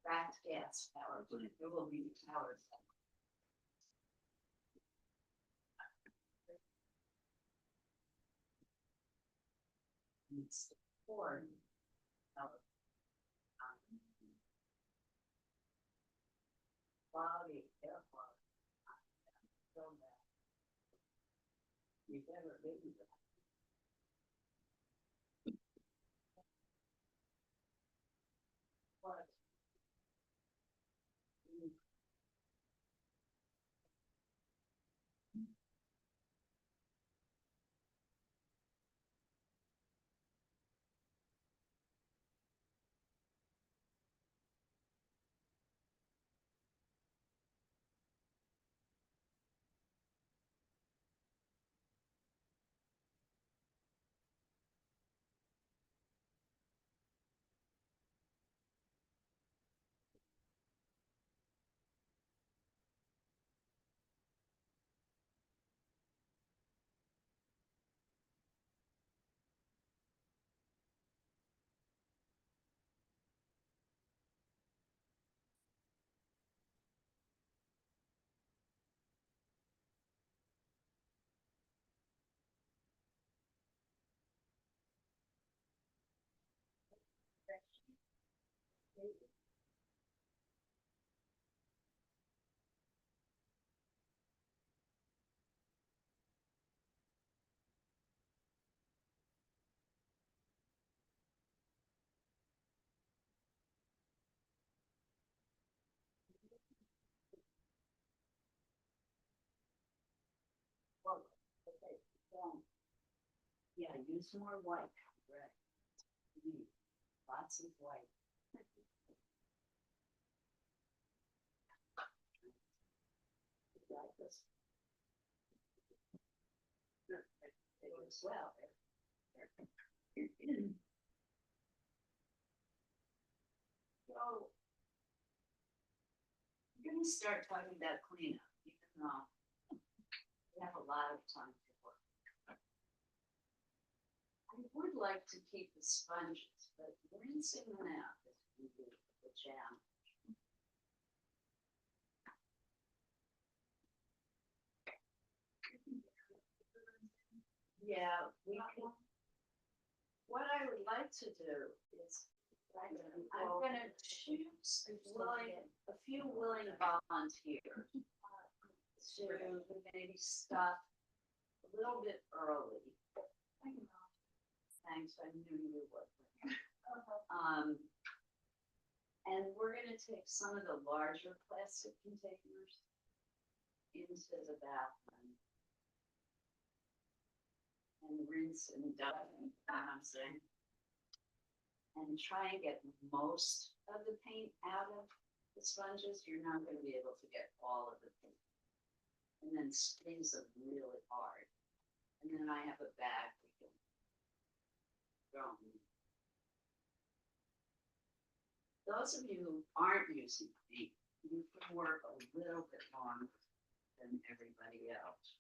Rat gas power, there will be towers. It's for quality air quality. You better leave it. What? Well, okay, yeah, use more white, right? Lots of white. Like this. It works well. So, we're gonna start talking about cleanup, even though we have a lot of time to work. I would like to keep the sponges, but rinsing them out is gonna be the jam. Yeah, we can. What I would like to do is, I'm gonna choose a few willing volunteers. To maybe start a little bit early. Thanks, I knew you would. And we're gonna take some of the larger plastic containers into the bathroom. And rinse and dust, you know what I'm saying? And try and get most of the paint out of the sponges. You're not gonna be able to get all of the paint. And then squeeze them really hard. And then I have a bag we can throw in. Those of you who aren't using paint, you can work a little bit longer than everybody else.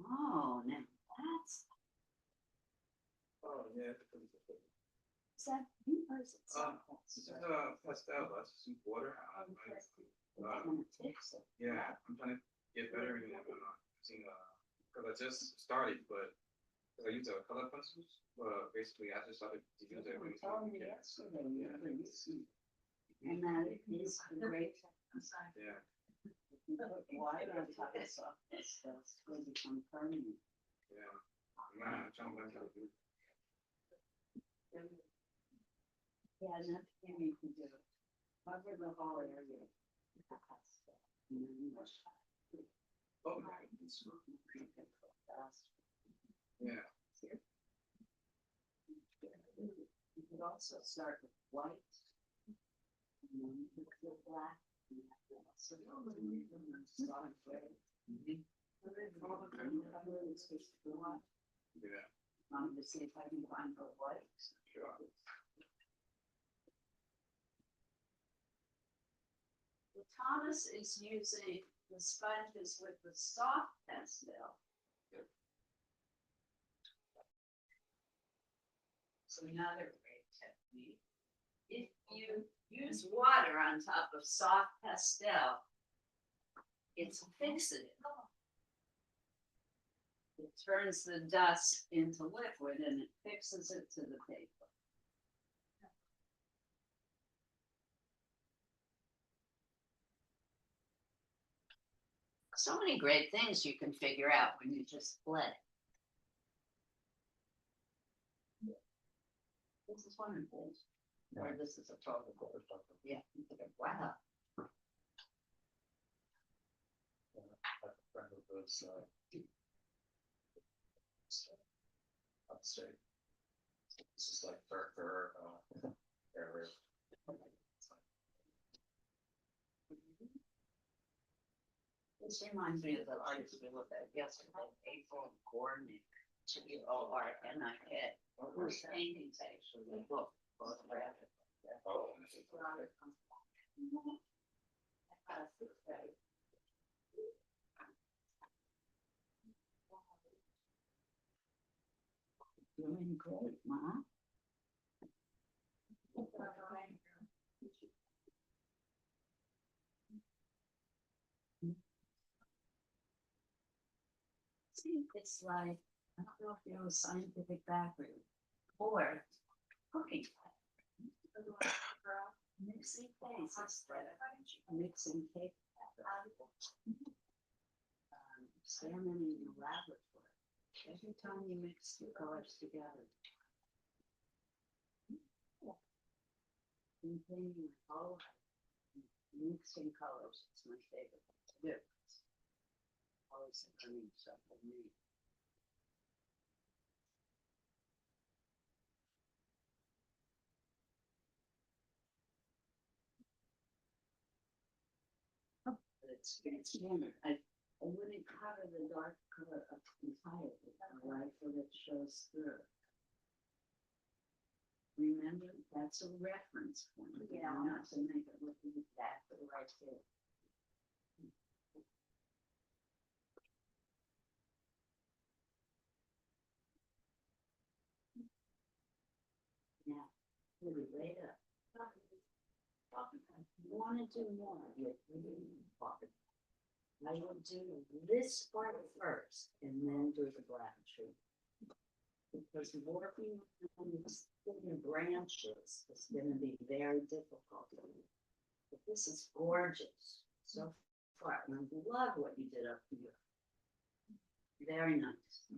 Oh, now that's, Oh, yeah. is that you or is it someone This is else? pastel, that's some water. I'm gonna fix it. Yeah, I'm trying to get better in using, cause I just started, but, cause I use color pencils, but basically I just started to use it. You told me yesterday you were using. And that is a great. Yeah, Why don't I talk about this? That's going to become permanent. yeah. Man, I'm trying to learn how to do it. Yeah, nothing you can do. Cover the whole area. Oh, my goodness. Yeah, You could also start with white. And then you could go black. And then also solid gray. yeah, I'm gonna see if I can find the white. sure. Well, Thomas is using the sponges with the soft pastel. So another great technique. If you use water on top of soft pastel, it's fixative. It turns the dust into liquid and it fixes it to the paper. So many great things you can figure out when you just play. This is one of those. Or this is a total. Yeah, you think, wow. Friend of those, upstate. This is like darker, area. This reminds me of the artist we looked at yesterday, April Gornick, Gornik. Whose paintings actually look photographic. Oh. Doing great, Mom. See, it's like, I don't know if you know a scientific background or cooking. Mixing things, it's like mixing cake. Salmon in the laboratory. Every time you mix the colors together. Containing color, mixing colors, it's my favorite thing to do. Always learning something new. But it's warmer. I wouldn't cover the dark color up entirely, right, so that shows through. Remember, that's a reference point, not to make it look exactly right there. Now, really lay it up. you wanna do more with the park, I will do this part first and then do the black tree. Because working on these thin branches is gonna be very difficult. But this is gorgeous so far, and I love what you did up here. Very nice.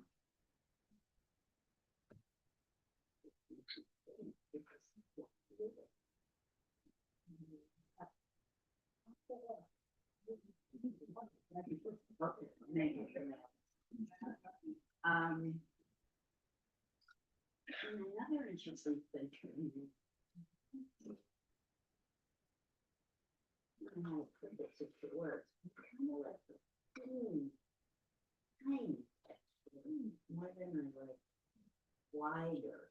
And another interesting thing. I don't know how to put this into words. Kind of like the tiny texture, more than I like wider,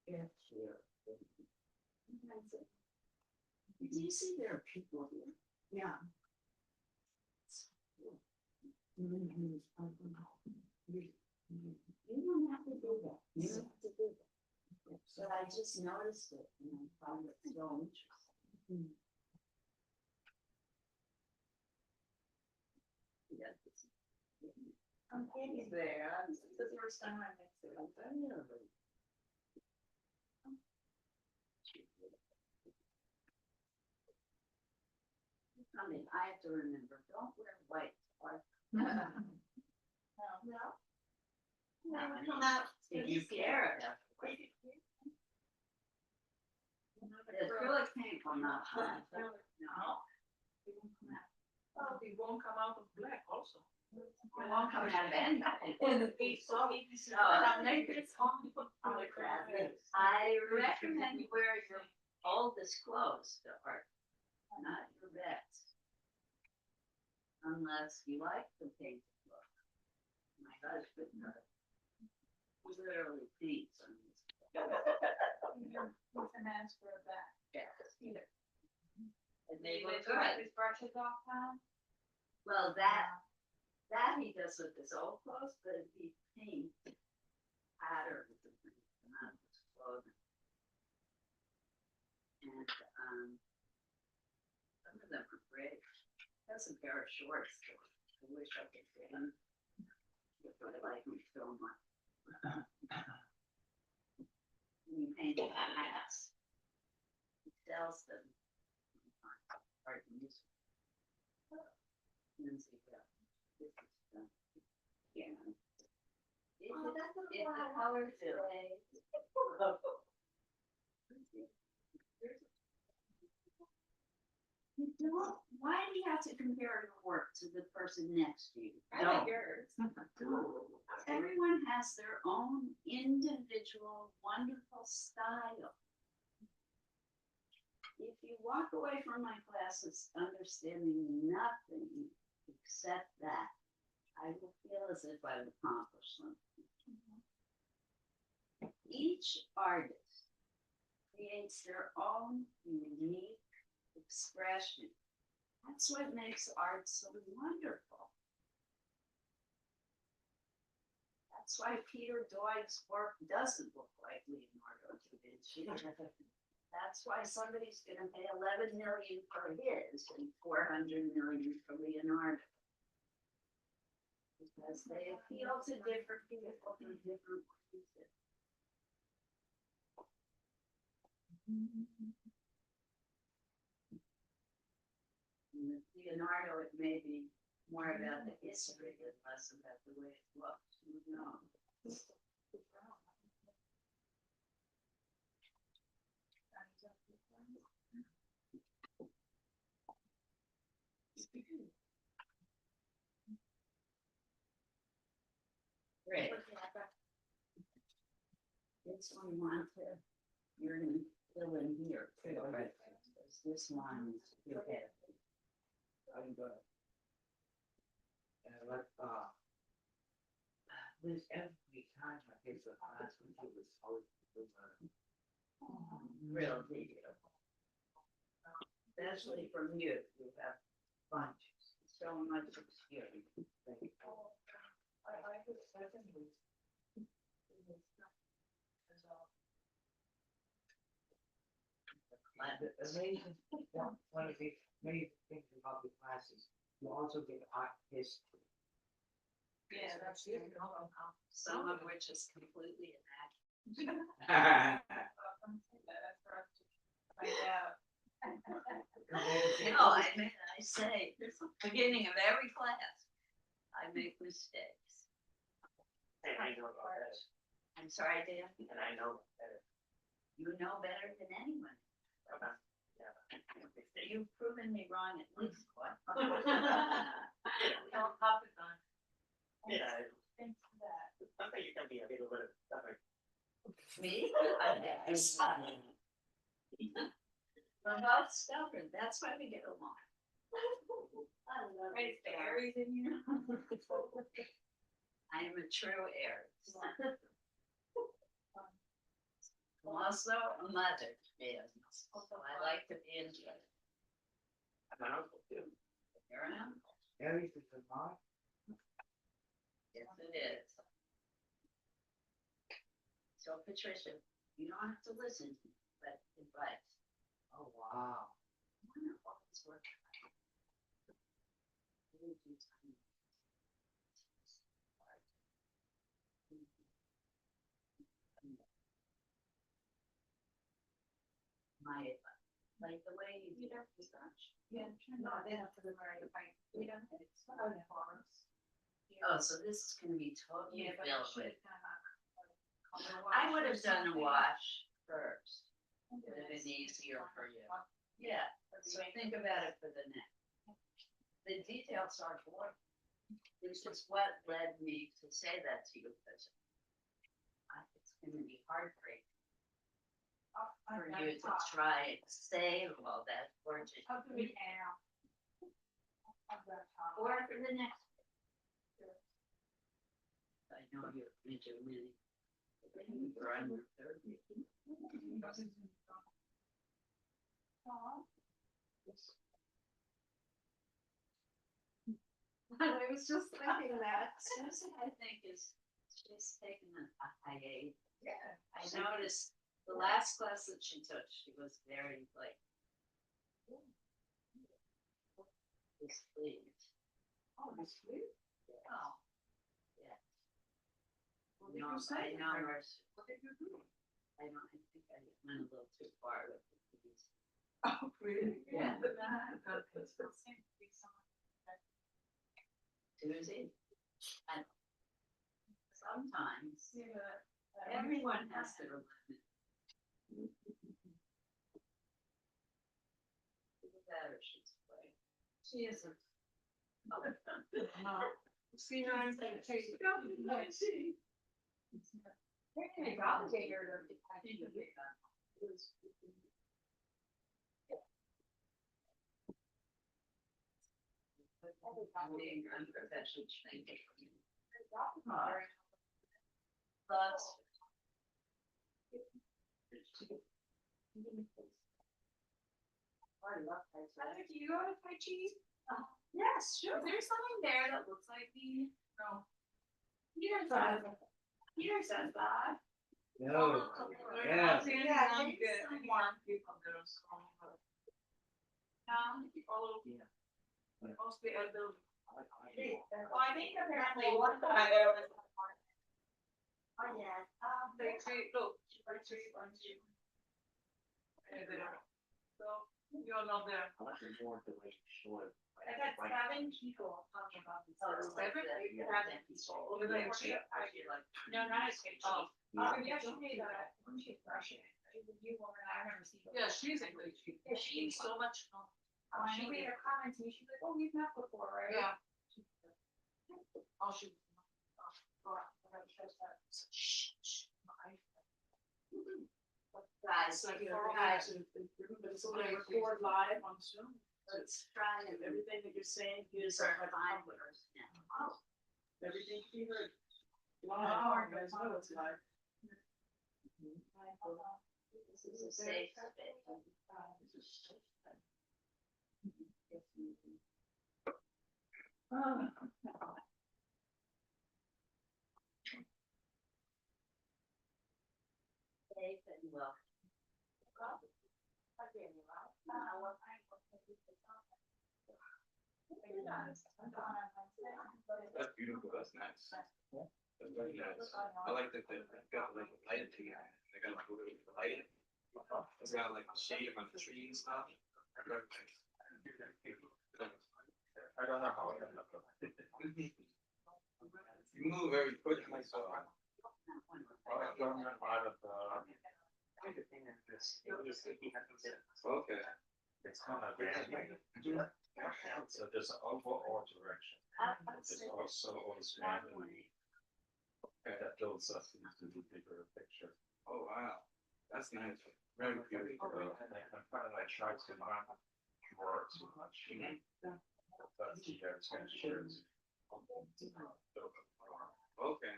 sketchier. Do you see there are people here? Yeah. You don't have to do that. You don't have to do that. So I just noticed it and I found it so interesting. Yeah. I'm Katie's there. This is the first time I mixed it up. I mean, I have to remember, don't wear white. Or No. if you care about it. The acrylic paint will not. No. Oh, it won't come out of black also. It won't come out of anything. It's only on the grass. I recommend you wear your oldest clothes to art, not your best. Unless you like the paint look. My husband literally paints on this. You can ask for that. And they look good. His brushes off now? Well, that he does with his old clothes, but if he paints patterns of things, not his clothing. And, some of them are great. That's a pair of shorts. I wish I could get them. If I like them so much. He paints hats. He sells them. Art music. Lindsay, this is done. Yeah. It's a color today. You don't, why do you have to compare your work to the person next to you? I like yours. Everyone has their own individual wonderful style. If you walk away from my classes understanding nothing except that, I will feel as if I've accomplished something. Each artist creates their own unique expression. That's what makes art so wonderful. That's why Peter Doig's work doesn't look like Leonardo da Vinci. That's why somebody's gonna pay 11 million for his and 400 million for Leonardo. Because they appeal to different people in different ways. And with Leonardo, it may be more about the history and less about the way it looks. Who knows? Great. This one want to, you're gonna fill in here too, right? Because this one is too heavy. I'm good. And like, this every time I take the class, when she was always, Real beautiful. Especially from you, you have bunches, so much experience. I like it secondly. Amazing, one of the many things about the classes, you also get art history. Yeah, that's it. Some of which is completely inaccurate. That's for us to find out. No, I say, beginning of every class, I make mistakes. And I know about that, I'm sorry, Dan, and I know better. you know better than anyone. Okay. You've proven me wrong at least once. Don't hop it on. Yeah. Thanks for that. I think you can be a little bit of. Me? I'm both stubborn, that's why we get along. I love Right, it. the Aries in you. I am a true Aries. I'm also a mother, yes, so I like to be enjoyed. My uncle too. Here I am. Aries is a lot. Yes, it is. So Patricia, you don't have to listen to me, but advice. Oh, wow. Why not always work? Really do time. My advice, like the way you do research. Yeah, no, they have to learn to fight freedom and it's fun for us. Oh, so this is gonna be totally Yeah, but I filled should with. have done I would have done a wash first. Would have been easier for you. Yeah, so think about it for the next. The details are boring. This is what led me to say that to you, because it's gonna be heartbreaking for you to try and say all that gorgeous. I'll do it now. Or for the next. I know you're into many. You're under 30. I was just thinking that. Susan, I think, she's taken a hiatus. Yeah. I noticed the last class that she took, she was very like. Displeased. Oh, that's sweet. Oh. Yeah. What did No, you say? I know her. What did you do? I think I went a little too far with it. Oh, really? Yeah. It still seems to be someone. Susie? And sometimes Yeah. everyone has their limit. Either that or she's afraid. She isn't. No. See her and say, "Hey, she." They're gonna validate her to. I think it'll be fun. I'm being unprofessional thinking. Loves. I love that. Heather, do you go to Tai Chi? Yes, sure. Is there something there that looks like me? No. Peter says that. No, yeah. Yeah, you did. One people do, so. All over. Mostly at the. Well, I think apparently one time there was. Oh, yeah. They treat, look, they treat on you. And there. So, you're not there. I got 7 people talking about this. Oh, 7 people have it. Over there, no, not a skate. Oh, yesterday that, she's Russian. You woman, I remember seeing. Yeah, she's a great. She's so much. She made her comments and she's like, oh, we've met before, right? Yeah. Oh, she. Guys, Like, guys, but it's only record live on Zoom. let's try and Everything that you're saying, use use our our binoculars now. everything you heard. Wow. You guys know it's live. This is a safe space. Safe and well. That's beautiful, that's nice. That's very nice. I like that they got like light together. They got like a little light. It's got like shade on the tree and stuff. I don't know how. You move very quickly, so. I don't know how to, Okay. it's kind of bad. So there's an overall direction. There's also expanding. That builds up into the bigger picture. Oh, wow. That's nice. Very beautiful. I'm kind of like trying to not draw too much. But yeah, it's kind of shares. Okay.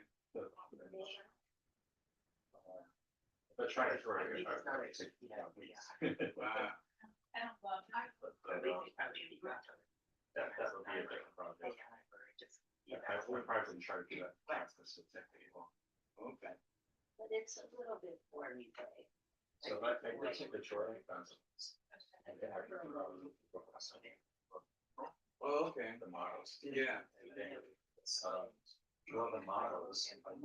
But try to draw it. If I take weeks. Wow. That would be a different project. I would probably try to do that. Okay. But it's a little bit boring, right? So I think we take the drawing concepts. And then I can Oh, okay. the models. Yeah. Draw the models. And model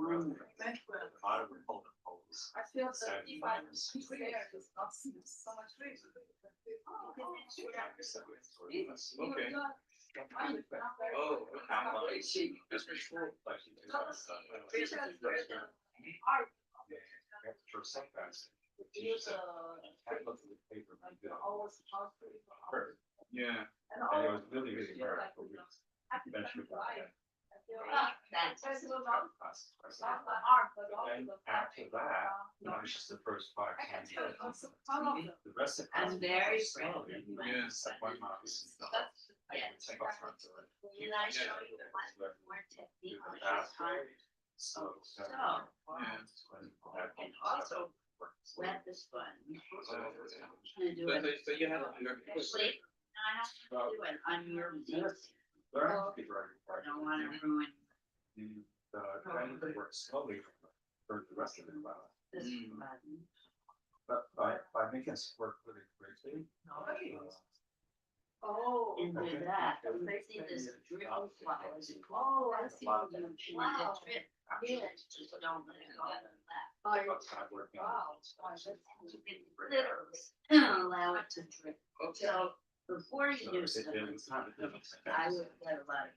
would hold the poles. I feel So that if I was there, it's not so much reason. Okay. Oh, Just be sure, like you do. For some guys. I looked at the paper. yeah. And it was really, really hard. But we eventually got that. That's. But then after that, it's just the first 5-10 years. The rest of. I'm very slowly. Yeah. Like one mouse is not. I can take off front of it. Can I show you one more technique Do on the this time? So. Yeah. And also wet the sponge. I'm gonna do So, it. so you have your. Wait, I have to do it on your leaves. Learn to be very. I don't wanna ruin Trying to work slowly for the rest of the class. this Mm. button. But by making us work really quickly. Oh. And do that, I see this drip flowers. Oh, I see what you mean. Wow. The drip. Yeah, just don't let it go like that. Outside working. Allow it to drip. So before you do So something, it was kind of different. I would let a lot of.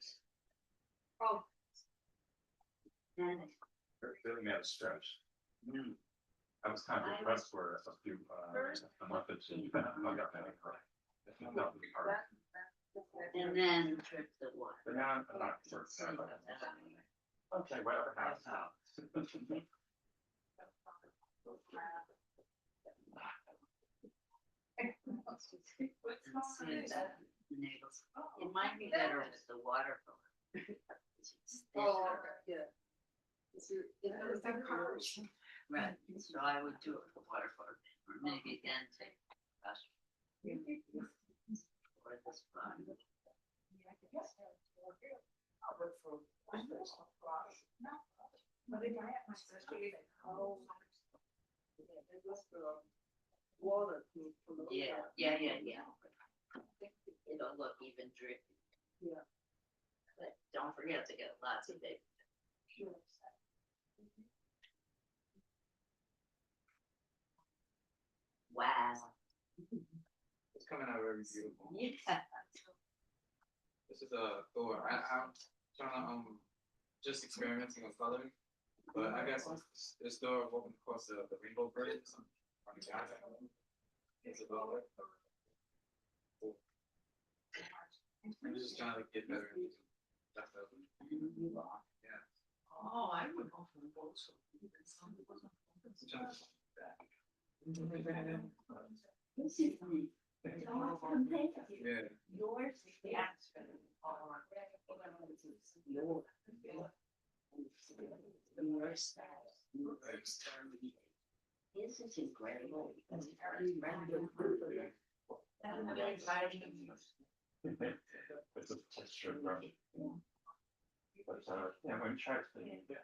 Oh. And Really made a stretch. I was kind of impressed for a few, a month or two. I got that correct. It's not that hard. and then drip the water. But now I'm not sure. Okay, whatever happens. And see that enables- It might be better with the watercolor. It's Oh, thicker. yeah. It's Right, so I would do it with watercolor, or maybe again take brush. Or this one. Yeah. It'll look even drippy. Yeah. But don't forget to get lots of big. Wow. It's coming out very beautiful. Yeah. This is a Thor. I'm trying to just experimenting on coloring, but I guess this Thor of what we call the rainbow bridge. It's about like. I'm just trying to get better. That's yeah. Oh, I would go for both. This is me. Yeah. Yours is the action. Yours. This is incredible. Because it's very random. It's a texture brush. But, yeah, when you try to think, Yeah.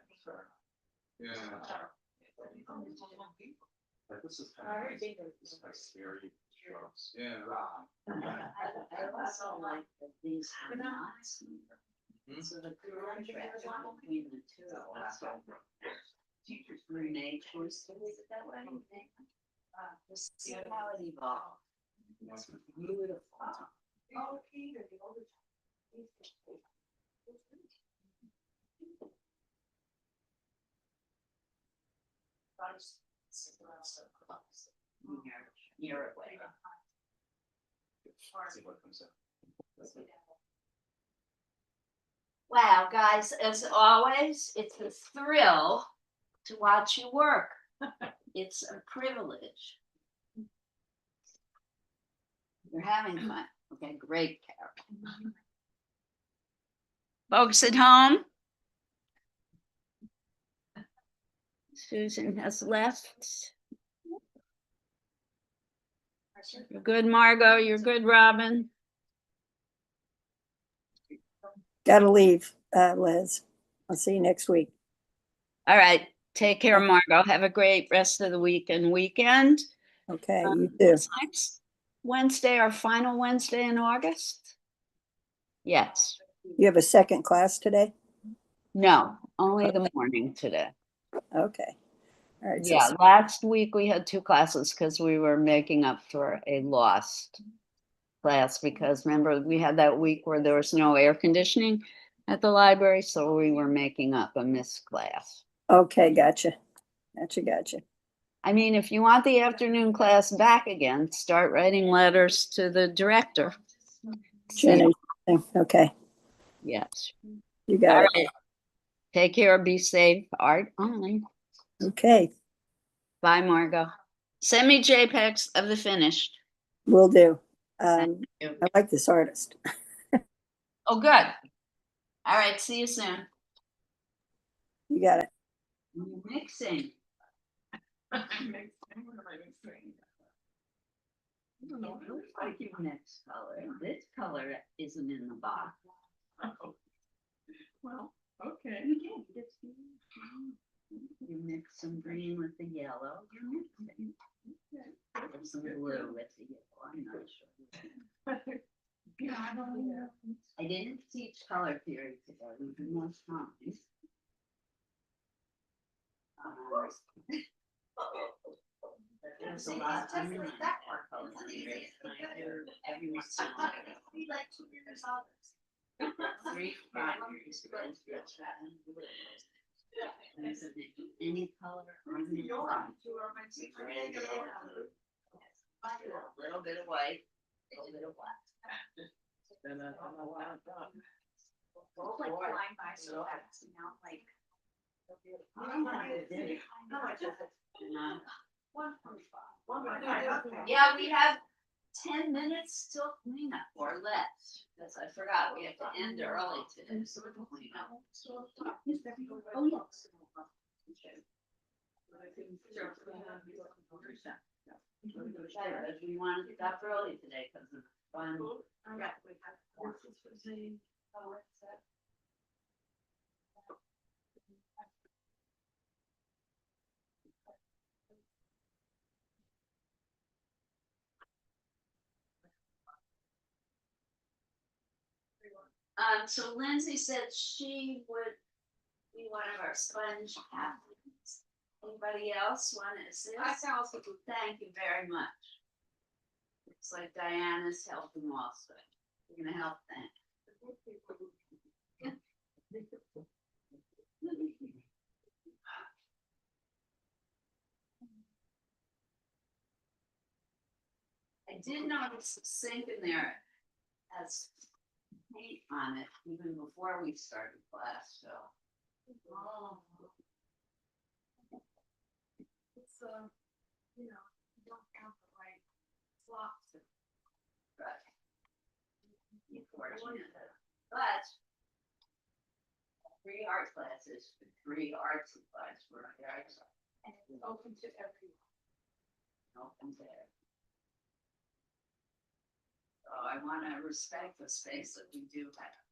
like this is kind of, it's like scary. drugs, yeah. I also like that these are not. Hmm? So the contrast between the two. Teachers. Renee chose to leave it that way. Just see how it evolved. It's beautiful. Oh, Peter, the older. Near it way. See what comes up. Wow, guys, as always, it's a thrill to watch you work. It's a privilege. You're having fun. Okay, great, Carol. Folks at home? Susan has left. You're good, Margot. You're good, Robin. Gotta leave, Liz. I'll see you next week. All right. Take care, Margot. Have a great rest of the week and weekend. Okay, you too. What's next Wednesday, our final Wednesday in August? Yes. You have a second class today? No, only the morning today. Okay. All right. So Yeah, last week we had 2 classes because we were making up for a lost class because remember we had that week where there was no air conditioning at the library, so we were making up a missed class. okay, gotcha. Gotcha. I mean, if you want the afternoon class back again, start writing letters to the director. Jenny. Okay, Yes. you got All it. right. Take care, be safe, Art only. Okay, Bye, Margot. Send me JPEGs of the finished. will do. Thank you. I like this artist. Oh, good. All right, see you soon. You got it. Mixing. What am I mixing? I don't know. It looks like you mix color. This color isn't in the box. Oh. Well, okay. You mix some green with the yellow. You're mixing. There's some blue with the yellow. I'm not sure. Yeah, I don't know. I didn't teach color theory today. We do more times. There's a lot of color theory. Every once in a while. 3 primers. Any color or any color. A little bit of white, a little bit of black. Then I don't know what I've done. Like flying by so fast, you know, like. Yeah, we have 10 minutes till cleanup or less, because I forgot we have to end early today, so we're gonna clean up. Oh, yes. Because we wanted to stop early today because of fun. So Lindsay said she would be one of our sponge captains. Anybody else want to assist? Thank you very much. Looks like Diana's helping also. You're gonna help them. I did notice the sink in there has paint on it even before we started class, so. Oh. It's you know, you don't have the right slots. Right. Unfortunate, but 3 art classes, 3 art supplies for our art. And it's open to everyone. Open to everyone. So I want to respect the space that we do have.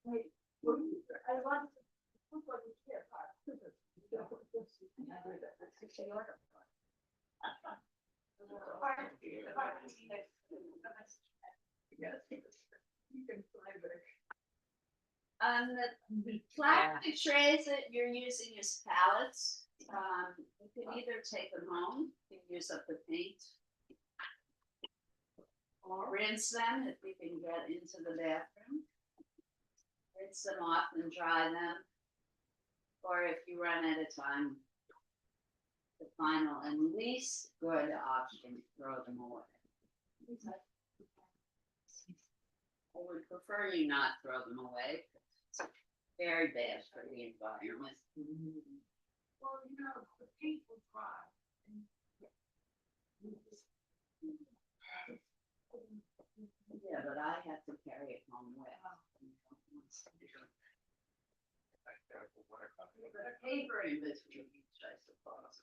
I want to. The plastic trays that you're using as pallets, you can either take them home, you can use up the paint. Or rinse them if you can get into the bathroom. Rinse them off and dry them. Or if you run out of time, the final and least good option, throw them away. I would prefer you not throw them away. It's very bad for the environment. Well, you know, the paint will dry. Yeah, but I have to carry it home wet. But a paper in between each, I suppose.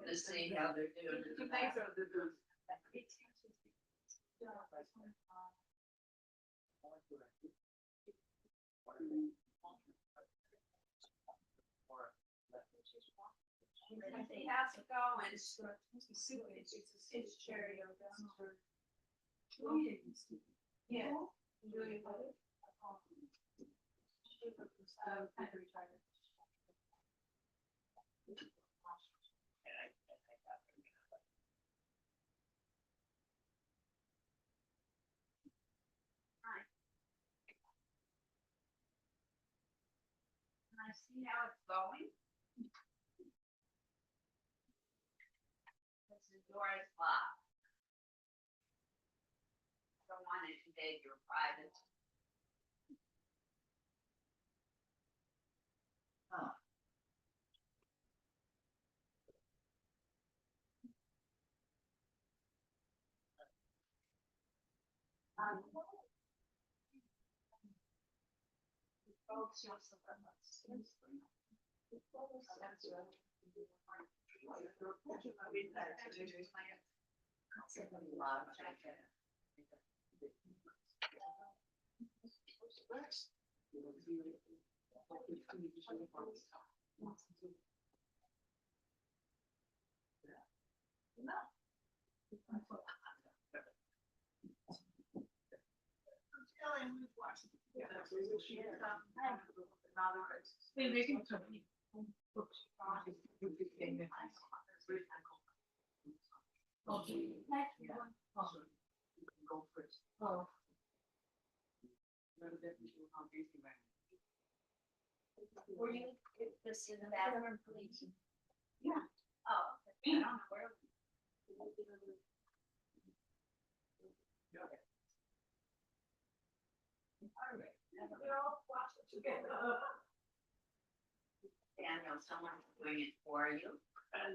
To see how they're doing. in the back. They have to go and it's cherry. Yeah. Can I see how it's going? This is Dora's lock. I don't want it to invade your private. Oh. Folks, you'll still have Were you this in the bathroom, please? Yeah. Oh, I don't know where. Daniel, someone's doing it for you.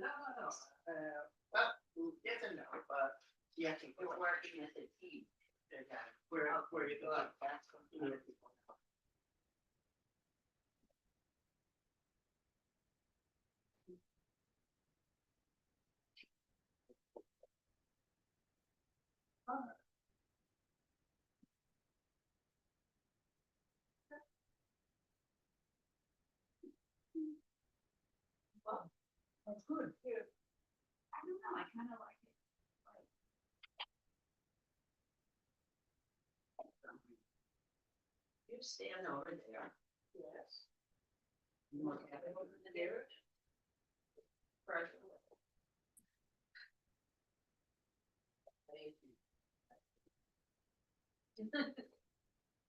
No. Well, yes and no, but yeah, You're working as a team. where you go, that's. That's good. I don't know, I kind of like it. You stand over there. Yes. You look at it over there. Perfect. Thank you.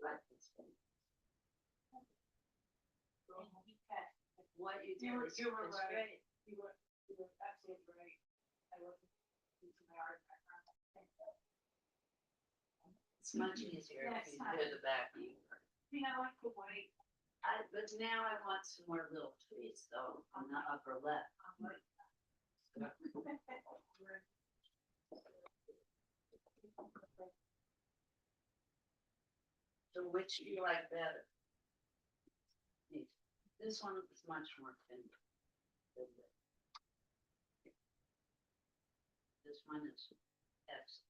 Right, this way. What you do is You were is right. great. You were absolutely right. I wasn't into my art background. It's much easier if you do the back. I mean, I like the white. But now I want some more little trees though on the upper left. So which do you like better? This one is much more tender. This one is excellent.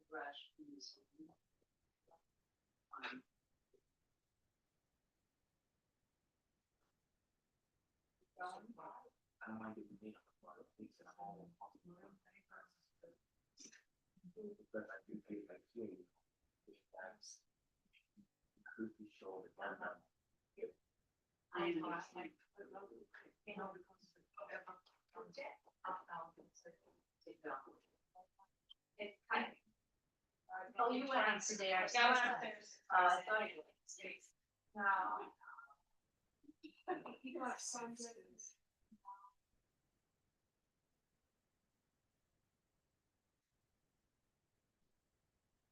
Brush. I don't mind giving me a lot of things at home. But I do feel like you, that's creepy shoulder. I know. Oh, you went upstairs. Yeah, I went upstairs. Oh, I thought you went upstairs. No. You got some good.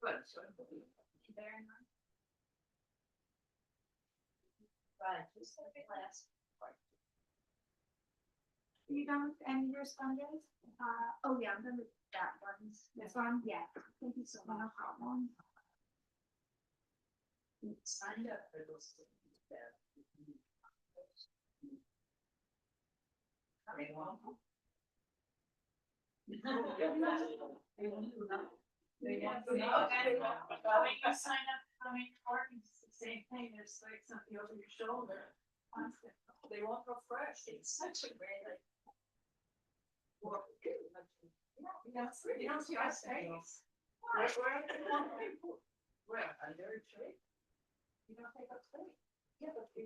Good, so. Very nice. Right, just like the last part. You done with any of your sponges? Oh yeah, I'm done with that one. This one? Yeah. Thank you so much. No problem. Signed up for those things that. Very well. When you sign up, it's the same thing, there's like something over your shoulder. They won't go fresh, it's such a great, like. You don't see our face. Where, under a tree? You don't take a plate. Yeah, but they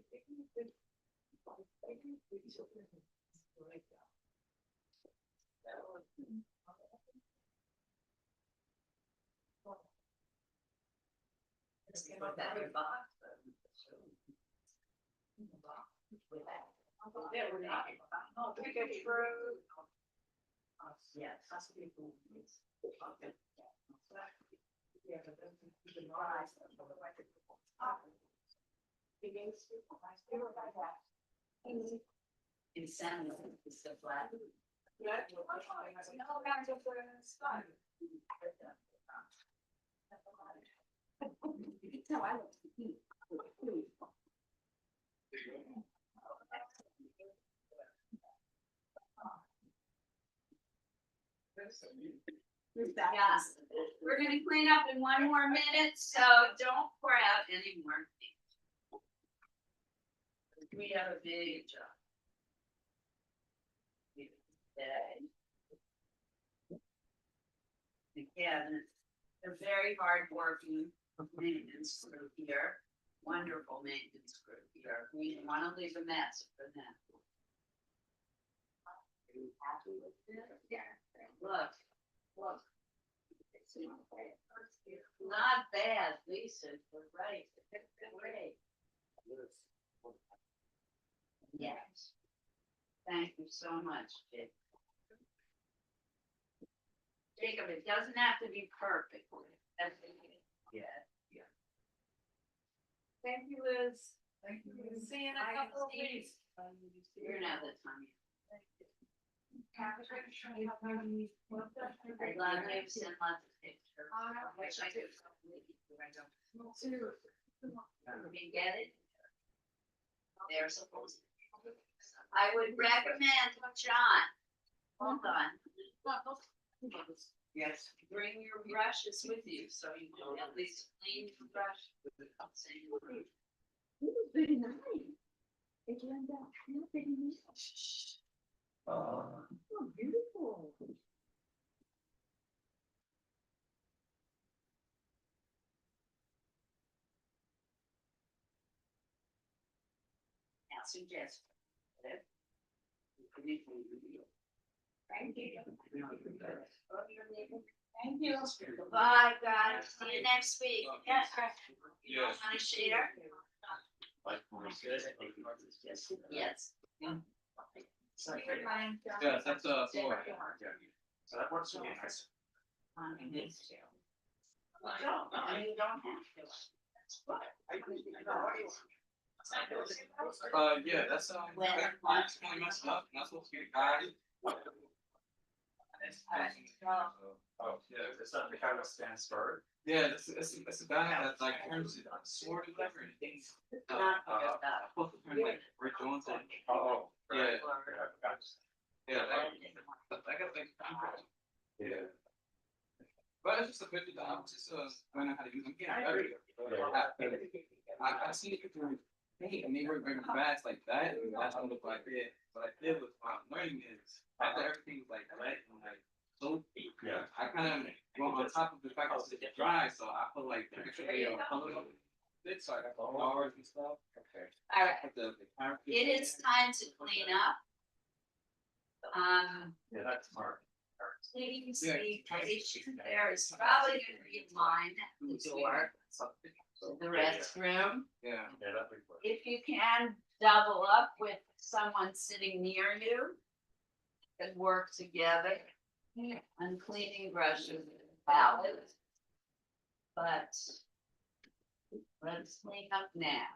Let's give a better box. Yeah, we're not. Oh, we get through. Yes, that's people. Yeah, but then you can rise. Incentive is the flat. Yeah. No, back to the spot. You can tell I love to eat. Yes, we're gonna clean up in one more minute, so don't pour out any more. We have a big job. Today. Again, they're very hardworking maintenance crew here, wonderful maintenance crew here. We wanna leave a mess for them. Are you happy with this? Yeah. Look. Not bad, Lisa, you're right. Great. Yes. Thank you so much, Jacob. Jacob, it doesn't have to be perfect. Yeah. Thank you, Liz. Thank you. See you in a couple of weeks. You're not the time. I Love you, send lots of pictures. Which I do. You can get it. They're supposed to. I would recommend, John, hold on, Yes. bring your brushes with you, so you can at least clean your brush. Very nice. Oh, beautiful. Now suggest. Thank you. Thank you. Bye, guys. See you next week. Yes. You Yes. want to share? Yes. Yeah, that's four. So that works for me. You don't have to. Yeah, that's When? that's kind of messed up. Not supposed to be a guy. Oh, yeah, it's not the kind of stands for. Yeah, it's a guy that like turns it sword or whatever. And things. Supposed to turn like Rick Jones. Oh, Yeah. right. Yeah, I got like. Yeah. But it's just a good thing. I'm just learning how to use them. Yeah, I see people paint and they work very fast like that, and that's what look like it. What I did with my learning is after everything was like wet and like so Yeah. I kind of went on top of the fact that it's dry, so I put like the extra layer of color on it, so I got the flowers and stuff. Okay. All right, Put the characters it in is there. time to clean up. Yeah, that's smart. Please Yeah. be patient. There is probably gonna be a line at the door to the restroom. Yeah. Yeah, that'd be quick. If you can double up with someone sitting near you and work together on cleaning brushes and palettes. But let's clean up now.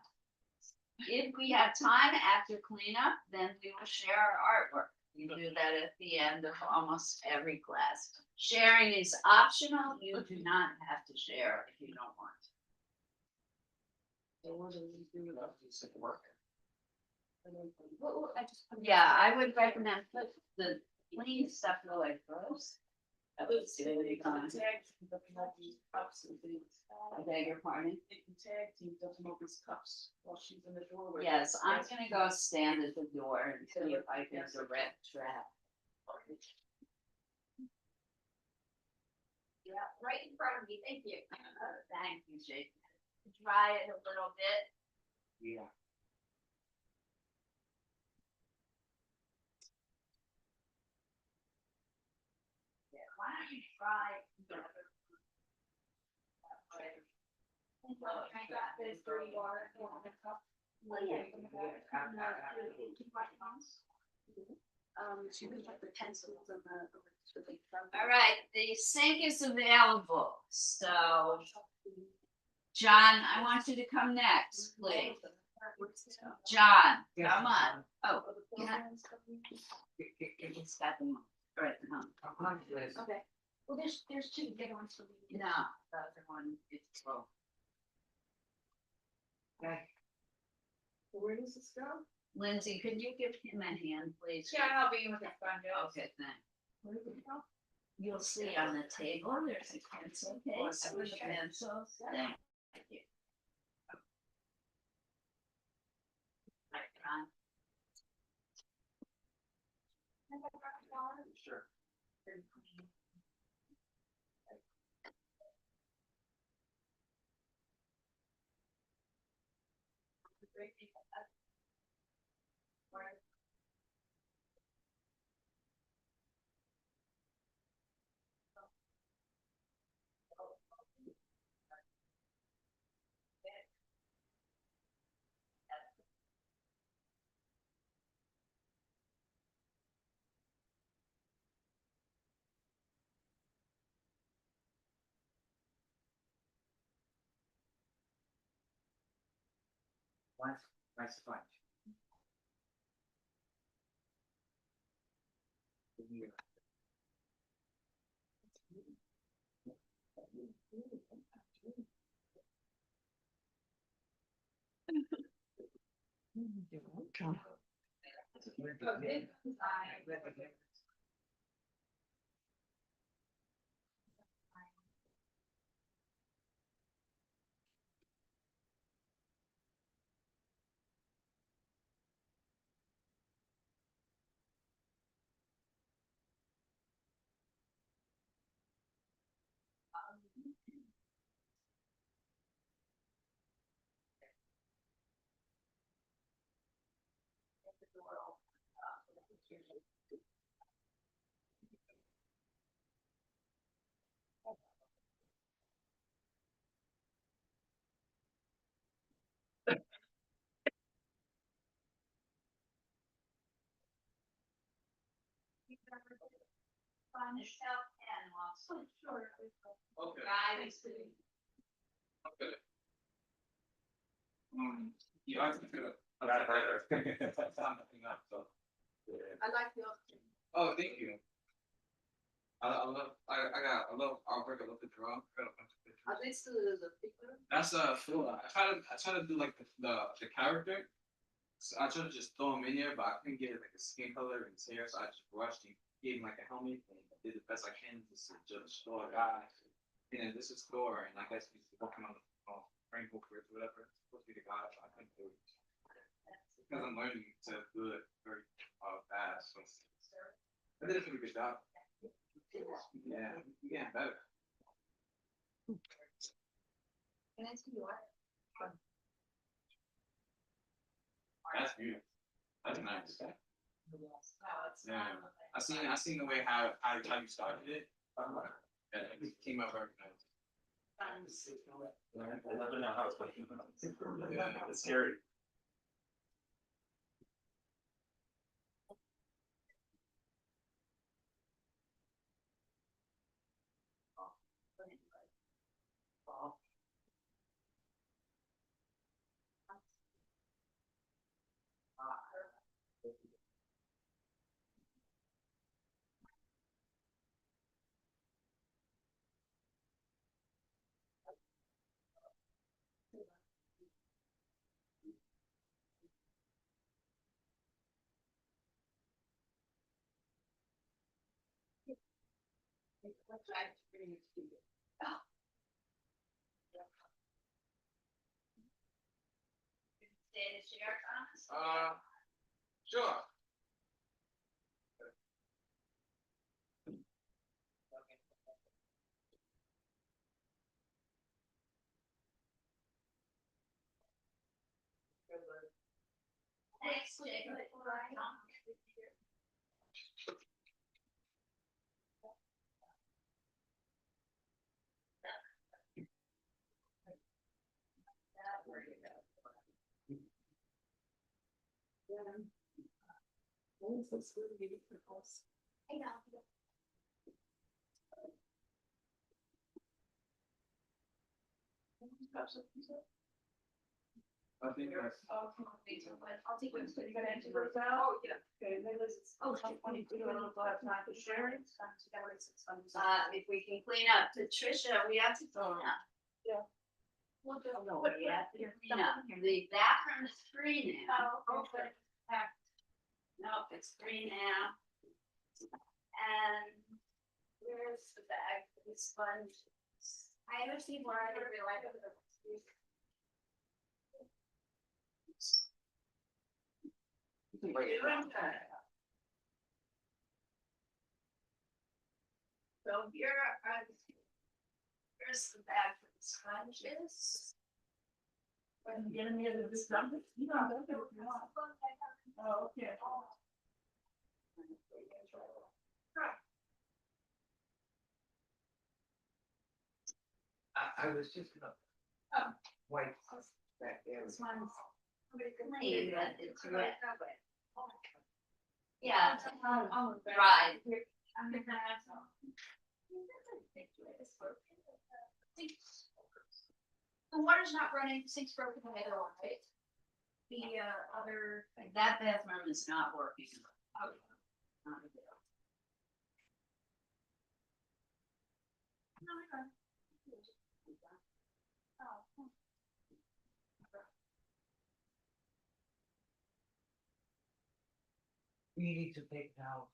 If we have time after cleanup, then we will share our artwork. We do that at the end of almost every class. Sharing is optional. You do not have to share if you don't want. So what do we do? Yeah, I would recommend put the clean stuff away first. I would say when you come. I beg your pardon? Yes, I'm gonna go stand at the door and see if I can direct trap. Yeah, right in front of me, thank you. Thank you, Jake. Dry it a little bit. Yeah. Yeah, why don't you try? I got this dirty water. So you can put the pencils and the. All right, the sink is available, so. John, I want you to come next, please. John, come on. Oh, yeah. It's got them right now. Okay, well, there's two bigger ones for me. No, the other one is slow. Where does this go? Lindsay, could you give him a hand, please? Yeah, I'll be with the fun. Okay, thanks. You'll see on the table, there's a pencil case with pencils. Thank you. Right, Ron. Sure. Nice sponge. On the south end, also. Sure. Okay. Guys. Okay. Yeah, I think it. I heard I like the. Oh, thank you. I love artwork. I love the drawing. I got a bunch of pictures. Are they still the picture? That's Phil. I try to do like the character. So I tried to just throw him in here, but I couldn't get like a skin color and his hair, so I just brushed him, gave him like a helmet, and did the best I can to just Thor guy. And this is Thor, and I guess he's working on the rainbow bridge or whatever. It's supposed to be the god, but I couldn't do it. Because I'm learning to do it very fast. So I did a pretty good job. Yeah, I'm getting better. Can I see your? That's beautiful. That's nice. No, it's Yeah. not. I seen the way how you started it. Yeah, it came out very nice. I never know how it's looking. Yeah, it's scary. Stay to share, Thomas? Sure. Thanks, Jacob. I know. I think that's. I'll take one. So you gotta enter those out? Oh, yeah. Okay, and then this is, oh, 22, I don't know if I'll have time for sharing. If we can clean up, Patricia, we have to clean up. We'll do it. No, we have to clean up. The bathroom is free now. Oh, okay. Nope, it's free now. And where's the bag for the sponge? I don't see where I don't realize it. You're doing good. So here's the bag for the sponges. And get any of this number? No, don't do it. Oh, okay. I was just gonna. Wipe back there. This one's clean, but it's wet. Yeah, it's dry. The water's not running, sink's broken, the other one, right? The other. That bathroom is not working. easy to pick now.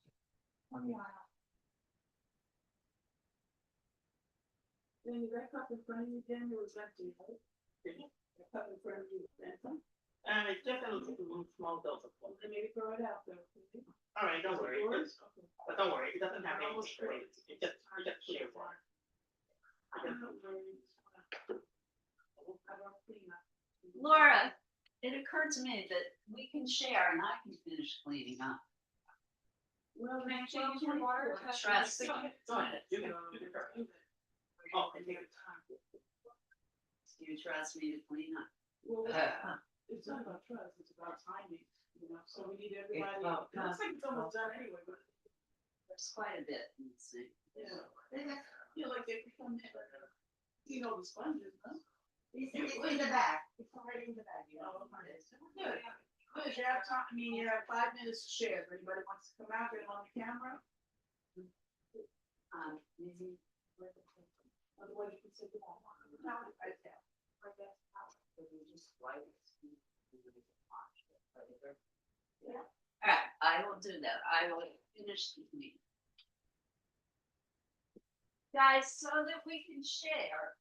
Then you got up in front of you, then it was empty, right? That cup in front of you was empty. It's definitely a small dose of cold. Then maybe throw it out there. All right, don't worry, but don't worry, it doesn't have anything related, it just clear water. Laura, it occurred to me that we can share and I can finish cleaning up. Well, then change change your your water. Trust. Go ahead, you can do it first. Oh, and take time. Do you trust me to clean up? Well, it's not about trust, it's about timing, you know, so we need everybody, it about looks like it's almost done anyway, but. There's quite a bit in this thing. Yeah, they feel like they become, you know, the sponges, huh? It's in the back. It's already in the back. You know, Good. Good, you have time, I mean, you have 5 minutes to share, if anybody wants to come out, get on the camera, maybe. otherwise you can sit down. Right there. Right there. Yeah. All right, I will do that. I will finish the meeting. Guys, so that we can share.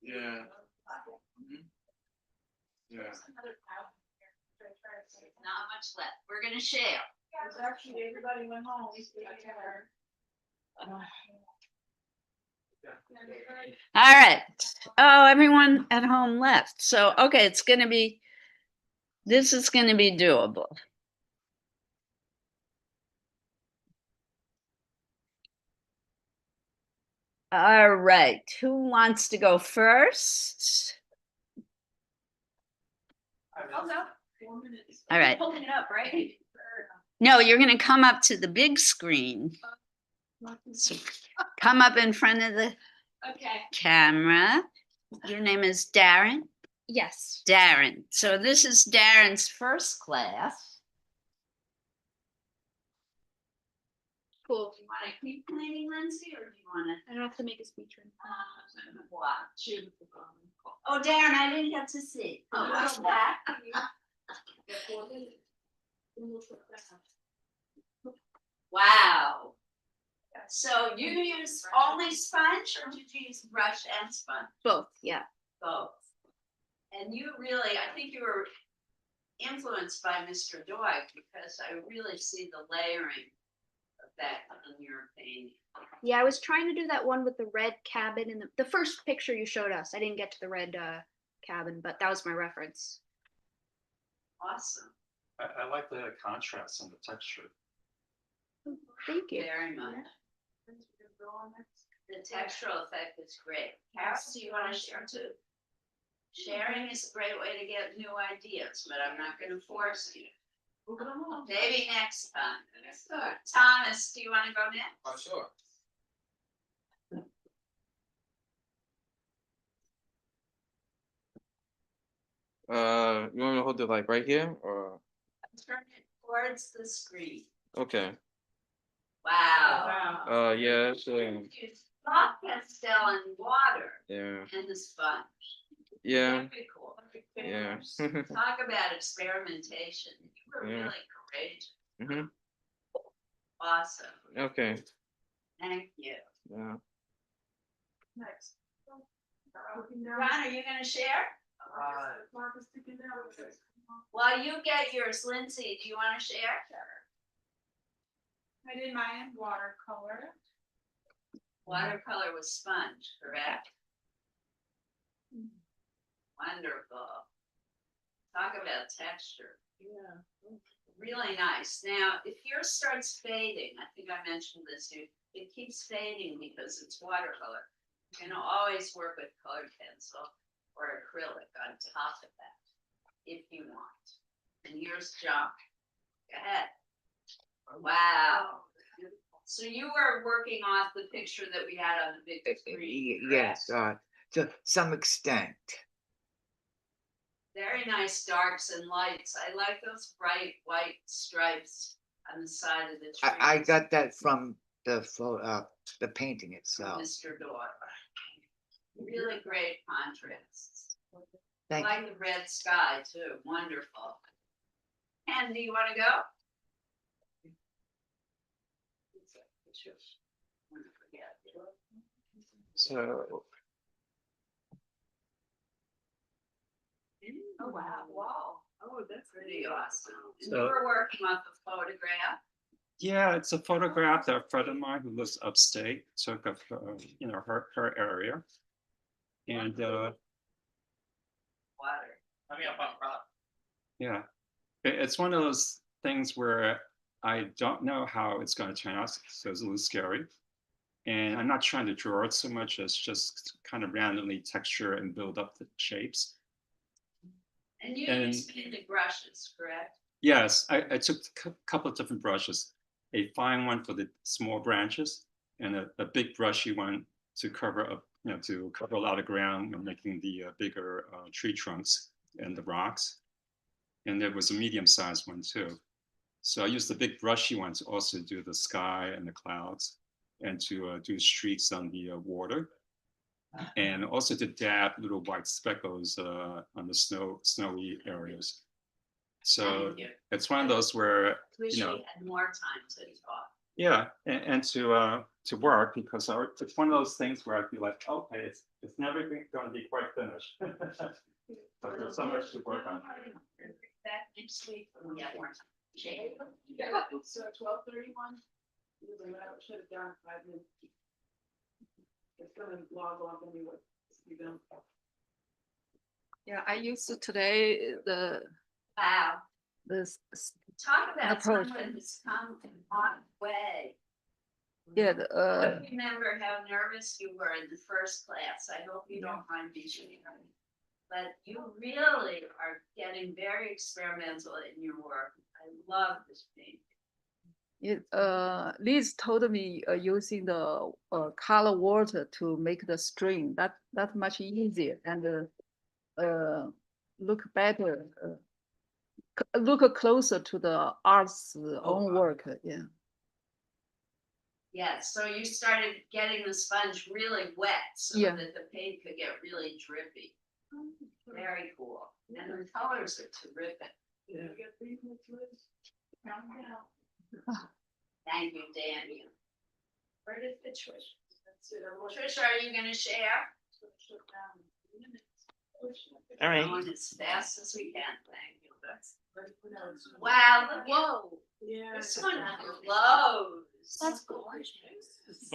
Yeah. Yeah. Not much left. We're gonna share. It's actually, everybody went home. All right. Oh, everyone at home left. So, okay, this is gonna be doable. All right, who wants to go first? Oh, no. 4 minutes. All right. Pulling it up, right? No, you're gonna come up to the big screen. So come up in front of the Okay. camera. Your name is Darren? Yes. Darren. So this is Darren's first class. Cool. Do you wanna keep cleaning, Lindsay, or do you wanna I don't have to make a speech or anything. watch? Oh, Darren, I didn't get to see. Oh, what's that? Wow. So you use only sponge or did you use brush and sponge? Both, yeah. Both. And you really, I think you were influenced by Mr. Doig because I really see the layering effect on your painting. Yeah, I was trying to do that one with the red cabin in the first picture you showed us. I didn't get to the red cabin, but that was my reference. Awesome, I like the contrast and the texture. Thank you. very much. The textural effect is great. Cass, do you want to share too? Sharing is a great way to get new ideas, but I'm not going to force you. Maybe next time. Thomas, do you want to go next? Oh, sure. You want me to hold it like right here or? Turn it towards the screen. Okay. Wow. Yeah, so, Spot pastel and water yeah, and the sponge. yeah, Very cool. yeah. Talk about experimentation. You were Yeah. really courageous. Hmm. Awesome. Okay, Thank you. yeah. Next. Ron, are you gonna share? Marcus sticking down. While you get yours, Lindsay, do you wanna share? I did mine in watercolor. Watercolor with sponge, correct? Wonderful. Talk about texture. Yeah. Really nice. Now, if yours starts fading, I think I mentioned this, it keeps fading because it's watercolor. You can always work with colored pencil or acrylic on top of that, if you want. And here's John. Go ahead. Wow. So you were working off the picture that we had on the big screen. Yes, correct? to some extent. Very nice darks and lights. I like those bright white stripes on the side of the tree. I got that from the the painting From itself. Mr. Doyle. Really great contrasts. I Thank like the red sky too. Wonderful. And do you want to go? So, Oh, wow, wow. Oh, that's pretty awesome. And you So- were working on the photograph. Yeah, it's a photograph that a friend of mine who lives upstate took of, her area. And, Water. yeah, it's one of those things where I don't know how it's going to turn out, so it's a little scary. And I'm not trying to draw it so much as just kind of randomly texture and build up the shapes. And you And- used painted brushes, correct? Yes, I took a couple of different brushes, a fine one for the small branches and a big brushy one to cover up, to cover a lot of ground when making the bigger tree trunks and the rocks. And there was a medium-sized one too. So I used the big brushy one to also do the sky and the clouds and to do streaks on the water. And also to dab little white speckles on the snowy areas. So Thank you. it's one of those where, Wish you know, we had more time to talk. yeah, and to work, because it's one of those things where I feel like, okay, it's never going to be quite finished. But there's so much to work on. Back next week when we have more time. Jay? It's 12:31. I should have done 5 minutes. It's gonna log off anyway. You don't. Yeah, I used today Wow. this, Talk about Approach. someone who's come a long way. yeah, I remember how nervous you were in the first class. I hope you don't mind me sharing. But you really are getting very experimental in your work. I love this painting. Liz told me using the color water to make the string. That's much easier and look better. Look closer to the art's own work. Yeah. Yeah, so you started getting the sponge really wet so Yeah. that the paint could get really drippy. Very cool. And the colors are terrific. Yeah. You get 3 minutes, Liz? Count it out. Thank you, Danny. Where did the Trish? That's it. Trish, are you gonna share? Shut down in 3 minutes. All right. Going as fast as we can, thank you. Ready for now. Wow, look, whoa, Yeah. this one glows. That's gorgeous.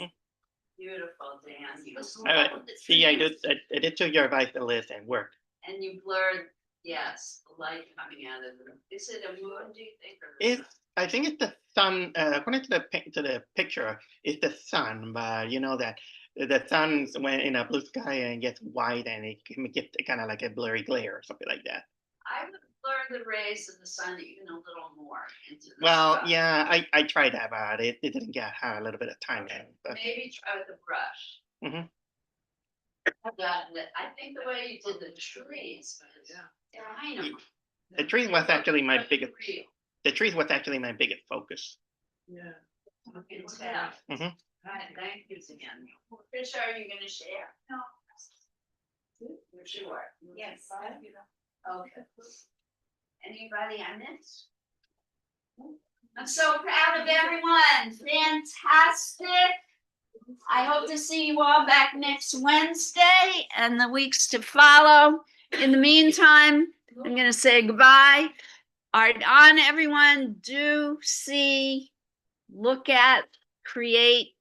Beautiful, Dan. All right. See, I did took your advice, Liz, and worked. And you blurred, yes, the light coming out of them. Is it a moon, do you think? Or the It's, sun? I think it's the sun. According to the picture, it's the sun. But you know that the sun when in a blue sky and gets white and it can get kind of like a blurry glare or something like that. I would blur the rays of the sun even a little more into the Well, sky. yeah, I tried that, but it didn't get a little bit of time there. But Maybe try with a brush. Mhm. I think the way you did the trees was dynamite. the tree was actually my Looked biggest. real. The trees was actually my biggest focus. Yeah. You can tell. Mhm. All right, thank you again. Tricia, are you gonna share? No. You're sure? Yes. Okay. Anybody I missed? I'm so proud of everyone. Fantastic. I hope to see you all back next Wednesday and the weeks to follow. In the meantime, I'm gonna say goodbye. Art on, everyone. Do see, look at, create,